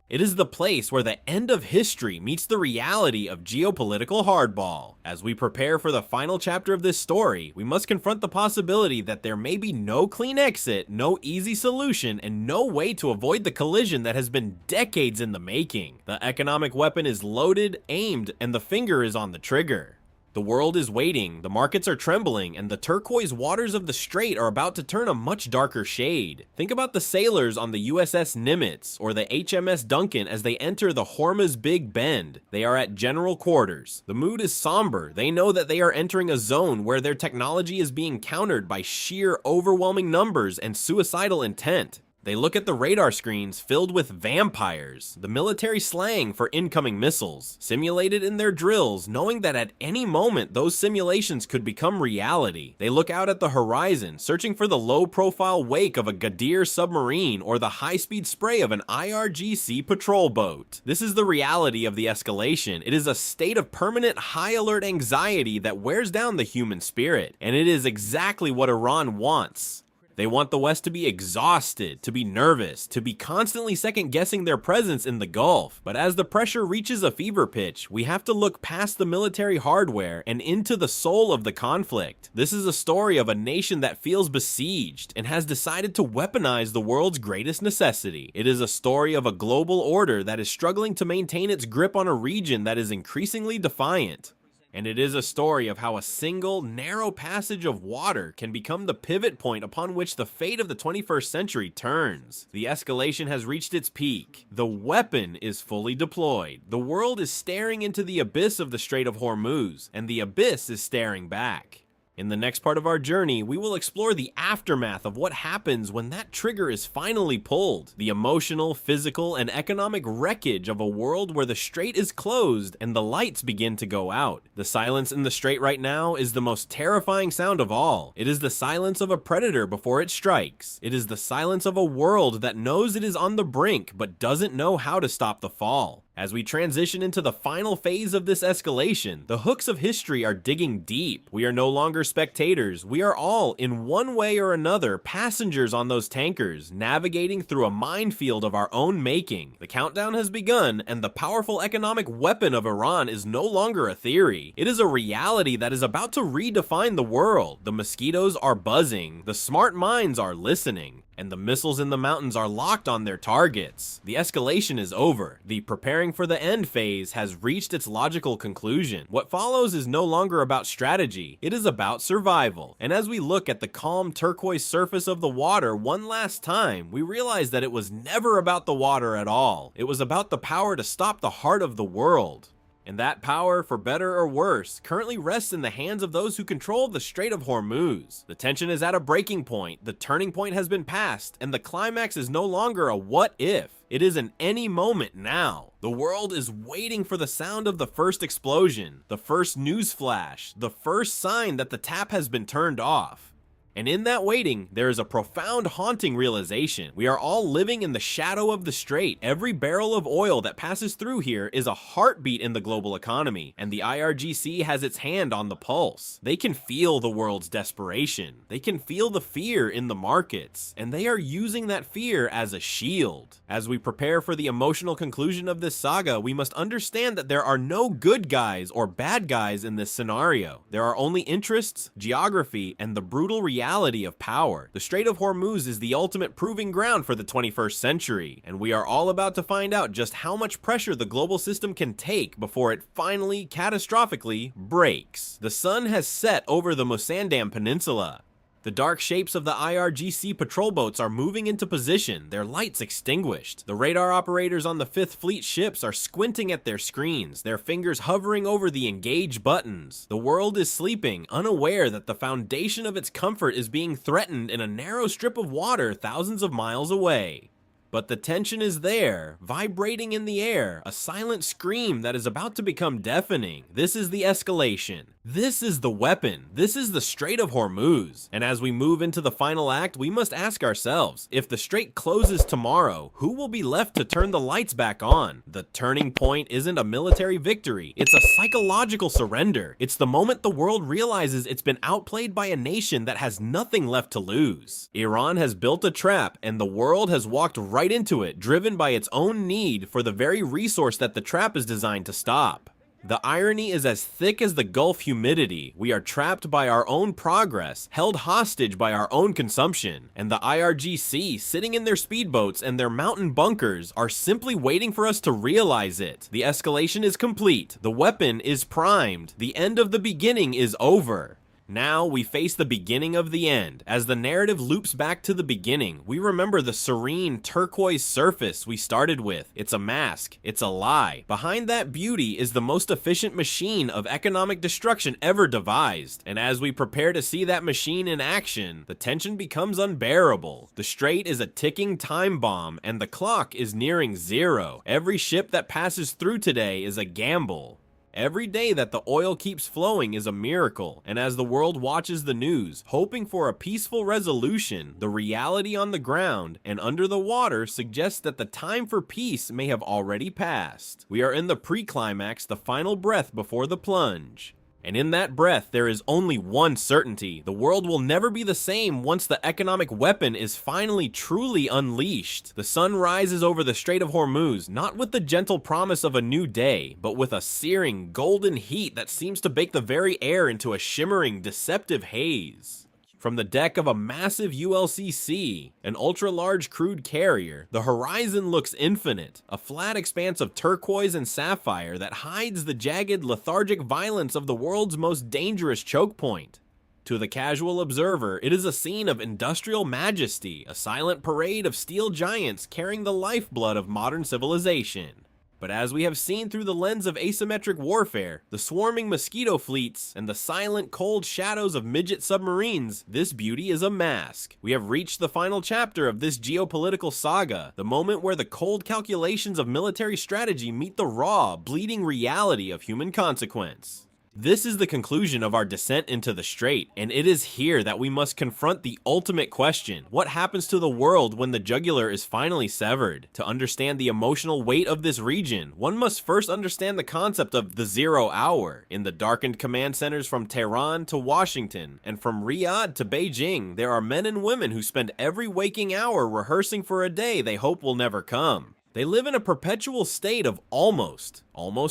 It is the place where the end of history meets the reality of geopolitical hardball. As we prepare for the final chapter of this story, we must confront the possibility that there may be no clean exit, no easy solution, and no way to avoid the collision that has been decades in the making. The economic weapon is loaded, aimed, and the finger is on the trigger. The world is waiting, the markets are trembling, and the turquoise waters of the strait are about to turn a much darker shade. Think about the sailors on the USS Nimitz or the HMS Duncan as they enter the Hormuz Big Bend. They are at general quarters. The mood is somber. They know that they are entering a zone where their technology is being countered by sheer overwhelming numbers and suicidal intent. They look at the radar screens filled with vampires, the military slang for incoming missiles, simulated in their drills, knowing that at any moment those simulations could become reality. They look out at the horizon, searching for the low-profile wake of a Gadir submarine or the high-speed spray of an IRGC patrol boat. This is the reality of the escalation. It is a state of permanent high-alert anxiety that wears down the human spirit, and it is exactly what Iran wants. They want the West to be exhausted, to be nervous, to be constantly second-guessing their presence in the Gulf. But as the pressure reaches a fever pitch, we have to look past the military hardware and into the soul of the conflict. This is a story of a nation that feels besieged and has decided to weaponize the world's greatest necessity. It is a story of a global order that is struggling to maintain its grip on a region that is increasingly defiant. And it is a story of how a single, narrow passage of water can become the pivot point upon which the fate of the 21st century turns. The escalation has reached its peak. The weapon is fully deployed. The world is staring into the abyss of the Strait of Hormuz, and the abyss is staring back. In the next part of our journey, we will explore the aftermath of what happens when that trigger is finally pulled, the emotional, physical, and economic wreckage of a world where the strait is closed and the lights begin to go out. The silence in the strait right now is the most terrifying sound of all. It is the silence of a predator before it strikes. It is the silence of a world that knows it is on the brink but doesn't know how to stop the fall. As we transition into the final phase of this escalation, the hooks of history are digging deep. We are no longer spectators. We are all, in one way or another, passengers on those tankers, navigating through a minefield of our own making. The countdown has begun, and the powerful economic weapon of Iran is no longer a theory. It is a reality that is about to redefine the world. The mosquitoes are buzzing, the smart minds are listening, and the missiles in the mountains are locked on their targets. The escalation is over. The preparing for the end phase has reached its logical conclusion. What follows is no longer about strategy, it is about survival. And as we look at the calm turquoise surface of the water one last time, we realize that it was never about the water at all. It was about the power to stop the heart of the world. And that power, for better or worse, currently rests in the hands of those who control the Strait of Hormuz. The tension is at a breaking point, the turning point has been passed, and the climax is no longer a what if. It is an any moment now. The world is waiting for the sound of the first explosion, the first news flash, the first sign that the tap has been turned off. And in that waiting, there is a profound, haunting realization. We are all living in the shadow of the strait. Every barrel of oil that passes through here is a heartbeat in the global economy, and the IRGC has its hand on the pulse. They can feel the world's desperation. They can feel the fear in the markets, and they are using that fear as a shield. As we prepare for the emotional conclusion of this saga, we must understand that there are no good guys or bad guys in this scenario. There are only interests, geography, and the brutal reality of power. The Strait of Hormuz is the ultimate proving ground for the 21st century, and we are all about to find out just how much pressure the global system can take before it finally, catastrophically, breaks. The sun has set over the Musandam Peninsula. The dark shapes of the IRGC patrol boats are moving into position, their lights extinguished. The radar operators on the 5th Fleet ships are squinting at their screens, their fingers hovering over the engage buttons. The world is sleeping, unaware that the foundation of its comfort is being threatened in a narrow strip of water thousands of miles away. But the tension is there, vibrating in the air, a silent scream that is about to become deafening. This is the escalation. This is the weapon. This is the Strait of Hormuz. And as we move into the final act, we must ask ourselves, if the strait closes tomorrow, who will be left to turn the lights back on? The turning point isn't a military victory. It's a psychological surrender. It's the moment the world realizes it's been outplayed by a nation that has nothing left to lose. Iran has built a trap, and the world has walked right into it, driven by its own need for the very resource that the trap is designed to stop. The irony is as thick as the Gulf humidity. We are trapped by our own progress, held hostage by our own consumption, and the IRGC, sitting in their speedboats and their mountain bunkers, are simply waiting for us to realize it. The escalation is complete. The weapon is primed. The end of the beginning is over. Now we face the beginning of the end. As the narrative loops back to the beginning, we remember the serene turquoise surface we started with. It's a mask. It's a lie. Behind that beauty is the most efficient machine of economic destruction ever devised. And as we prepare to see that machine in action, the tension becomes unbearable. The strait is a ticking time bomb, and the clock is nearing zero. Every ship that passes through today is a gamble. Every day that the oil keeps flowing is a miracle, and as the world watches the news, hoping for a peaceful resolution, the reality on the ground and under the water suggests that the time for peace may have already passed. We are in the pre-climax, the final breath before the plunge. And in that breath, there is only one certainty. The world will never be the same once the economic weapon is finally truly unleashed. The sun rises over the Strait of Hormuz, not with the gentle promise of a new day, but with a searing, golden heat that seems to bake the very air into a shimmering, deceptive haze. From the deck of a massive ULCC, an ultra-large crude carrier, the horizon looks infinite, a flat expanse of turquoise and sapphire that hides the jagged, lethargic violence of the world's most dangerous choke point. To the casual observer, it is a scene of industrial majesty, a silent parade of steel giants carrying the lifeblood of modern civilization. But as we have seen through the lens of asymmetric warfare, the swarming mosquito fleets, and the silent, cold shadows of midget submarines, this beauty is a mask. We have reached the final chapter of this geopolitical saga, the moment where the cold calculations of military strategy meet the raw, bleeding reality of human consequence. This is the conclusion of our descent into the strait, and it is here that we must confront the ultimate question. What happens to the world when the jugular is finally severed? To understand the emotional weight of this region, one must first understand the concept of the 0 hour. In the darkened command centers from Tehran to Washington, and from Riyadh to Beijing, there are men and women who spend every waking hour rehearsing for a day they hope will never come. They live in a perpetual state of almost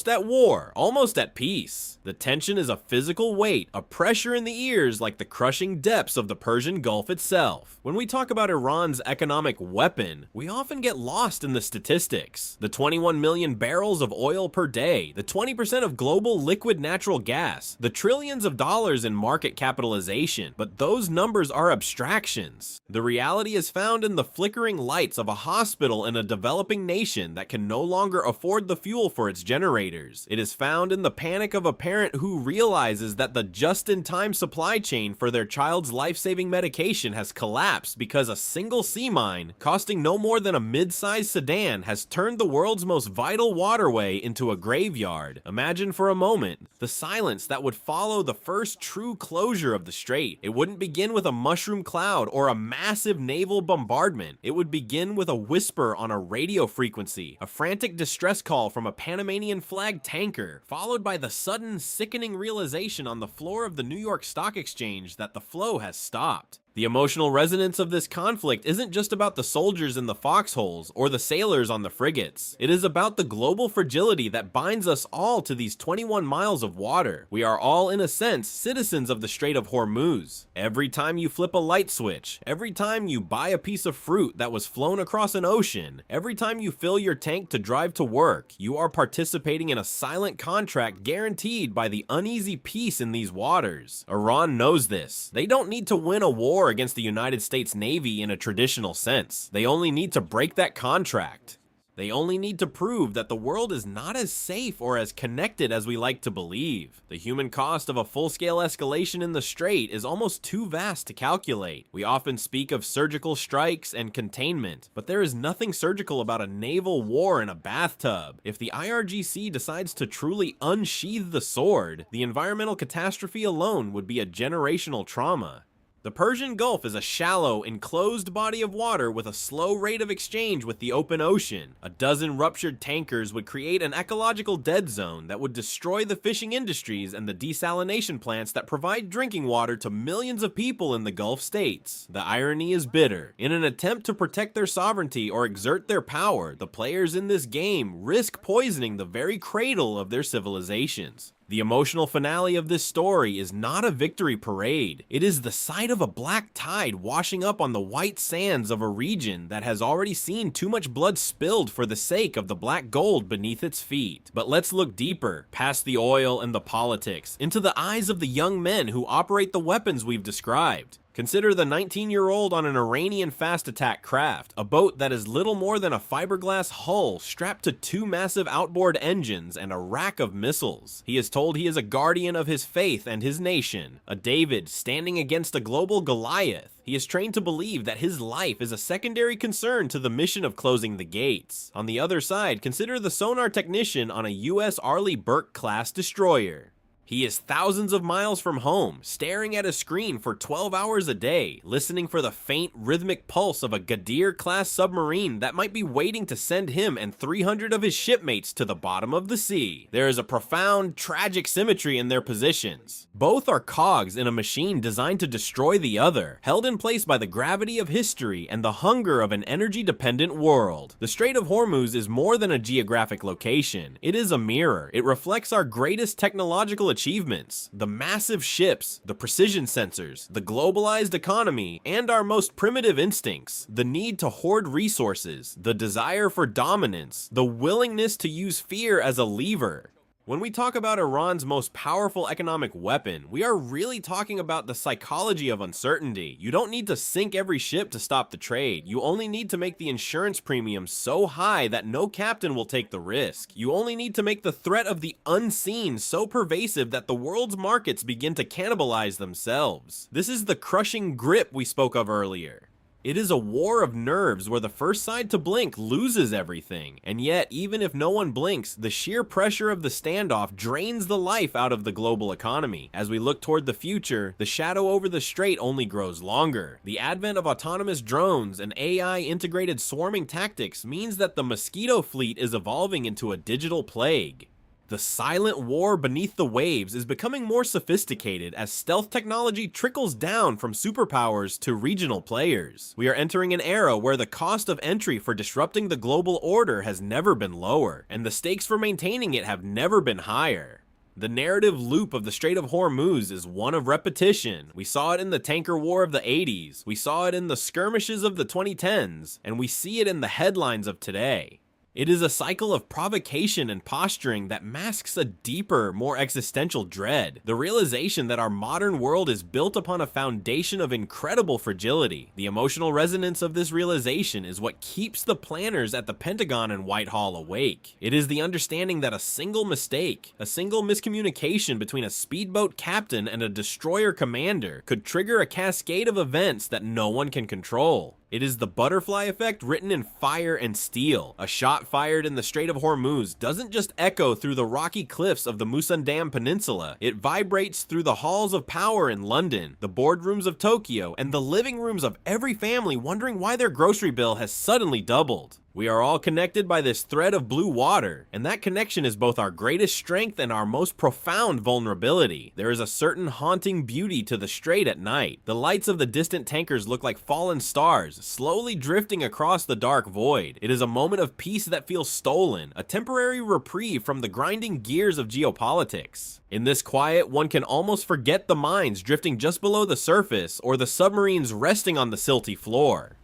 at war, almost at peace. The tension is a physical weight, a pressure in the ears like the crushing depths of the Persian Gulf itself. When we talk about Iran's economic weapon, we often get lost in the statistics. The 21 million barrels of oil per day, the 20% of global liquid natural gas, the trillions of dollars in market capitalization, but those numbers are abstractions. The reality is found in the flickering lights of a hospital in a developing nation that can no longer afford the fuel for its generators. It is found in the panic of a parent who realizes that the just-in-time supply chain for their child's life-saving medication has collapsed because a single sea mine, costing no more than a mid-sized sedan, has turned the world's most vital waterway into a graveyard. Imagine for a moment the silence that would follow the first true closure of the strait. It wouldn't begin with a mushroom cloud or a massive naval bombardment. It would begin with a whisper on a radio frequency, a frantic distress call from a Panamanian flag tanker, followed by the sudden, sickening realization on the floor of the New York Stock Exchange that the flow has stopped. The emotional resonance of this conflict isn't just about the soldiers in the foxholes or the sailors on the frigates. It is about the global fragility that binds us all to these 21 miles of water. We are all, in a sense, citizens of the Strait of Hormuz. Every time you flip a light switch, every time you buy a piece of fruit that was flown across an ocean, every time you fill your tank to drive to work, you are participating in a silent contract guaranteed by the uneasy peace in these waters. Iran knows this. They don't need to win a war against the United States Navy in a traditional sense. They only need to break that contract. They only need to prove that the world is not as safe or as connected as we like to believe. The human cost of a full-scale escalation in the strait is almost too vast to calculate. We often speak of surgical strikes and containment, but there is nothing surgical about a naval war in a bathtub. If the IRGC decides to truly unsheath the sword, the environmental catastrophe alone would be a generational trauma. The Persian Gulf is a shallow, enclosed body of water with a slow rate of exchange with the open ocean. A dozen ruptured tankers would create an ecological dead zone that would destroy the fishing industries and the desalination plants that provide drinking water to millions of people in the Gulf states. The irony is bitter. In an attempt to protect their sovereignty or exert their power, the players in this game risk poisoning the very cradle of their civilizations. The emotional finale of this story is not a victory parade. It is the sight of a black tide washing up on the white sands of a region that has already seen too much blood spilled for the sake of the black gold beneath its feet. But let's look deeper, past the oil and the politics, into the eyes of the young men who operate the weapons we've described. Consider the 19-year-old on an Iranian fast attack craft, a boat that is little more than a fiberglass hull strapped to two massive outboard engines and a rack of missiles. He is told he is a guardian of his faith and his nation, a David standing against a global Goliath. He is trained to believe that his life is a secondary concern to the mission of closing the gates. On the other side, consider the sonar technician on a U.S. Arleigh Burke-class destroyer. He is thousands of miles from home, staring at a screen for 12 hours a day, listening for the faint, rhythmic pulse of a Ghadir-class submarine that might be waiting to send him and 300 of his shipmates to the bottom of the sea. There is a profound, tragic symmetry in their positions. Both are cogs in a machine designed to destroy the other, held in place by the gravity of history and the hunger of an energy-dependent world. The Strait of Hormuz is more than a geographic location. It is a mirror. It reflects our greatest technological achievements, the massive ships, the precision sensors, the globalized economy, and our most primitive instincts, the need to hoard resources, the desire for dominance, the willingness to use fear as a lever. When we talk about Iran's most powerful economic weapon, we are really talking about the psychology of uncertainty. You don't need to sink every ship to stop the trade. You only need to make the insurance premium so high that no captain will take the risk. You only need to make the threat of the unseen so pervasive that the world's markets begin to cannibalize themselves. This is the crushing grip we spoke of earlier. It is a war of nerves where the first side to blink loses everything, and yet, even if no one blinks, the sheer pressure of the standoff drains the life out of the global economy. As we look toward the future, the shadow over the strait only grows longer. The advent of autonomous drones and AI-integrated swarming tactics means that the mosquito fleet is evolving into a digital plague. The silent war beneath the waves is becoming more sophisticated as stealth technology trickles down from superpowers to regional players. We are entering an era where the cost of entry for disrupting the global order has never been lower, and the stakes for maintaining it have never been higher. The narrative loop of the Strait of Hormuz is one of repetition. We saw it in the tanker war of the 80s, we saw it in the skirmishes of the 2010s, and we see it in the headlines of today. It is a cycle of provocation and posturing that masks a deeper, more existential dread. The realization that our modern world is built upon a foundation of incredible fragility. The emotional resonance of this realization is what keeps the planners at the Pentagon and Whitehall awake. It is the understanding that a single mistake, a single miscommunication between a speedboat captain and a destroyer commander could trigger a cascade of events that no one can control. It is the butterfly effect written in fire and steel. A shot fired in the Strait of Hormuz doesn't just echo through the rocky cliffs of the Musandam Peninsula, it vibrates through the halls of power in London, the boardrooms of Tokyo, and the living rooms of every family wondering why their grocery bill has suddenly doubled. We are all connected by this thread of blue water, and that connection is both our greatest strength and our most profound vulnerability. There is a certain haunting beauty to the strait at night. The lights of the distant tankers look like fallen stars, slowly drifting across the dark void. It is a moment of peace that feels stolen, a temporary reprieve from the grinding gears of geopolitics. In this quiet, one can almost forget the mines drifting just below the surface or the submarines resting on the silty floor.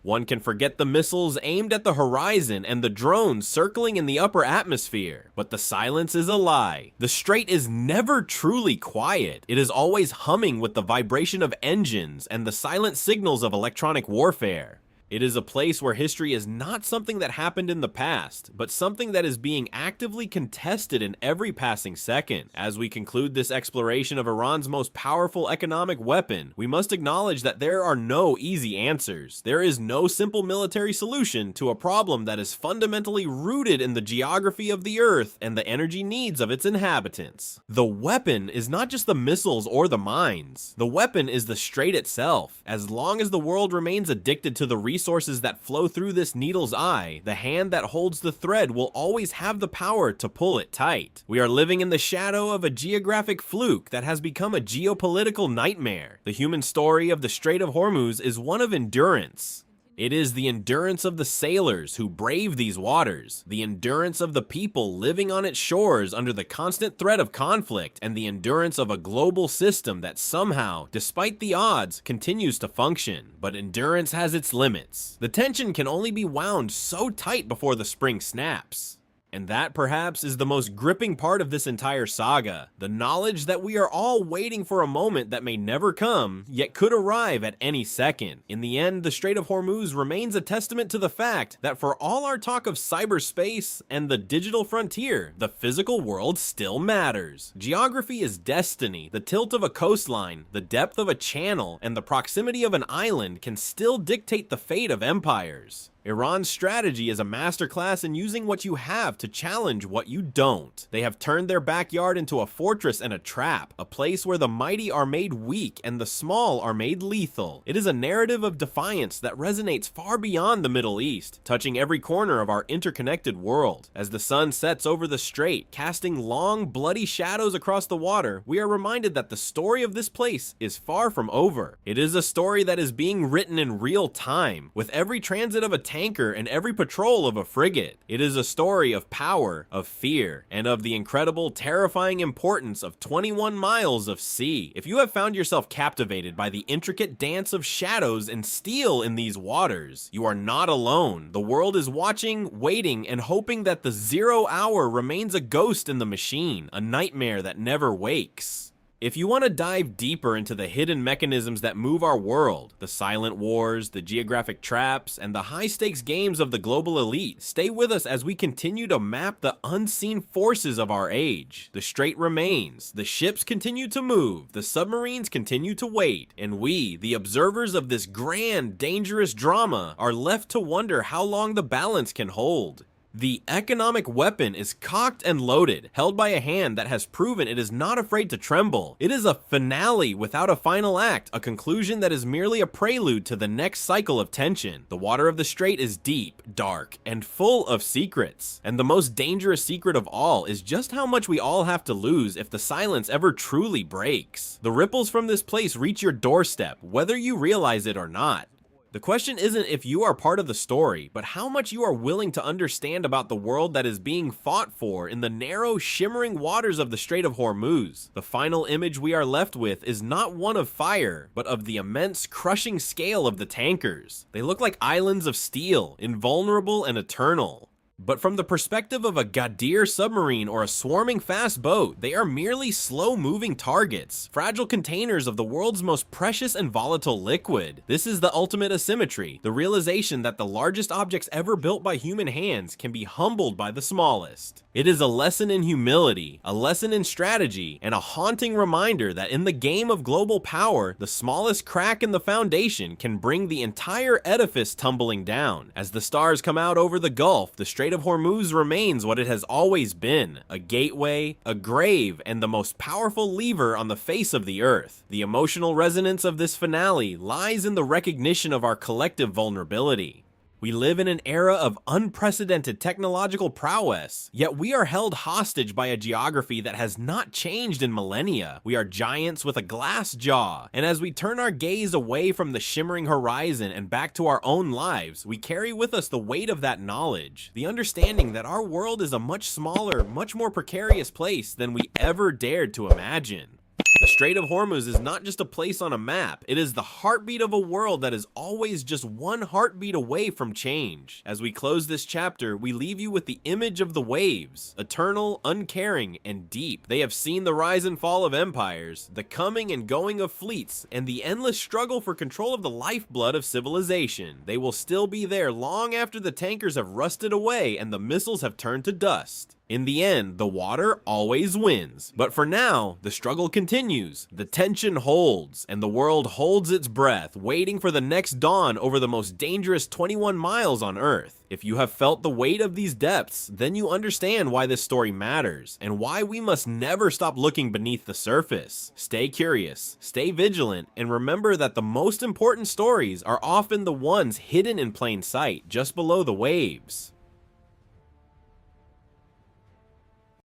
One can forget the missiles aimed at the horizon and the drones circling in the upper atmosphere. But the silence is a lie. The strait is never truly quiet. It is always humming with the vibration of engines and the silent signals of electronic warfare. It is a place where history is not something that happened in the past, but something that is being actively contested in every passing second. As we conclude this exploration of Iran's most powerful economic weapon, we must acknowledge that there are no easy answers. There is no simple military solution to a problem that is fundamentally rooted in the geography of the Earth and the energy needs of its inhabitants. The weapon is not just the missiles or the mines. The weapon is the strait itself. As long as the world remains addicted to the resources that flow through this needle's eye, the hand that holds the thread will always have the power to pull it tight. We are living in the shadow of a geographic fluke that has become a geopolitical nightmare. The human story of the Strait of Hormuz is one of endurance. It is the endurance of the sailors who brave these waters, the endurance of the people living on its shores under the constant threat of conflict, and the endurance of a global system that somehow, despite the odds, continues to function. But endurance has its limits. The tension can only be wound so tight before the spring snaps. And that, perhaps, is the most gripping part of this entire saga. The knowledge that we are all waiting for a moment that may never come, yet could arrive at any second. In the end, the Strait of Hormuz remains a testament to the fact that for all our talk of cyberspace and the digital frontier, the physical world still matters. Geography is destiny. The tilt of a coastline, the depth of a channel, and the proximity of an island can still dictate the fate of empires. Iran's strategy is a masterclass in using what you have to challenge what you don't. They have turned their backyard into a fortress and a trap, a place where the mighty are made weak and the small are made lethal. It is a narrative of defiance that resonates far beyond the Middle East, touching every corner of our interconnected world. As the sun sets over the strait, casting long, bloody shadows across the water, we are reminded that the story of this place is far from over. It is a story that is being written in real time, with every transit of a tanker and every patrol of a frigate. It is a story of power, of fear, and of the incredible, terrifying importance of 21 miles of sea. If you have found yourself captivated by the intricate dance of shadows and steel in these waters, you are not alone. The world is watching, waiting, and hoping that the 0 hour remains a ghost in the machine, a nightmare that never wakes. If you want to dive deeper into the hidden mechanisms that move our world, the silent wars, the geographic traps, and the high-stakes games of the global elite, stay with us as we continue to map the unseen forces of our age. The strait remains, the ships continue to move, the submarines continue to wait, and we, the observers of this grand, dangerous drama, are left to wonder how long the balance can hold. The economic weapon is cocked and loaded, held by a hand that has proven it is not afraid to tremble. It is a finale without a final act, a conclusion that is merely a prelude to the next cycle of tension. The water of the strait is deep, dark, and full of secrets. And the most dangerous secret of all is just how much we all have to lose if the silence ever truly breaks. The ripples from this place reach your doorstep, whether you realize it or not. The question isn't if you are part of the story, but how much you are willing to understand about the world that is being fought for in the narrow, shimmering waters of the Strait of Hormuz. The final image we are left with is not one of fire, but of the immense, crushing scale of the tankers. They look like islands of steel, invulnerable and eternal. But from the perspective of a Gadir submarine or a swarming fast boat, they are merely slow-moving targets, fragile containers of the world's most precious and volatile liquid. This is the ultimate asymmetry, the realization that the largest objects ever built by human hands can be humbled by the smallest. It is a lesson in humility, a lesson in strategy, and a haunting reminder that in the game of global power, the smallest crack in the foundation can bring the entire edifice tumbling down. As the stars come out over the Gulf, the Strait of Hormuz remains what it has always been, a gateway, a grave, and the most powerful lever on the face of the earth. The emotional resonance of this finale lies in the recognition of our collective vulnerability. We live in an era of unprecedented technological prowess, yet we are held hostage by a geography that has not changed in millennia. We are giants with a glass jaw, and as we turn our gaze away from the shimmering horizon and back to our own lives, we carry with us the weight of that knowledge, the understanding that our world is a much smaller, much more precarious place than we ever dared to imagine. The Strait of Hormuz is not just a place on a map, it is the heartbeat of a world that is always just one heartbeat away from change. As we close this chapter, we leave you with the image of the waves, eternal, uncaring, and deep. They have seen the rise and fall of empires, the coming and going of fleets, and the endless struggle for control of the lifeblood of civilization. They will still be there long after the tankers have rusted away and the missiles have turned to dust. In the end, the water always wins. But for now, the struggle continues, the tension holds, and the world holds its breath, waiting for the next dawn over the most dangerous 21 miles on Earth. If you have felt the weight of these depths, then you understand why this story matters, and why we must never stop looking beneath the surface. Stay curious, stay vigilant, and remember that the most important stories are often the ones hidden in plain sight, just below the waves.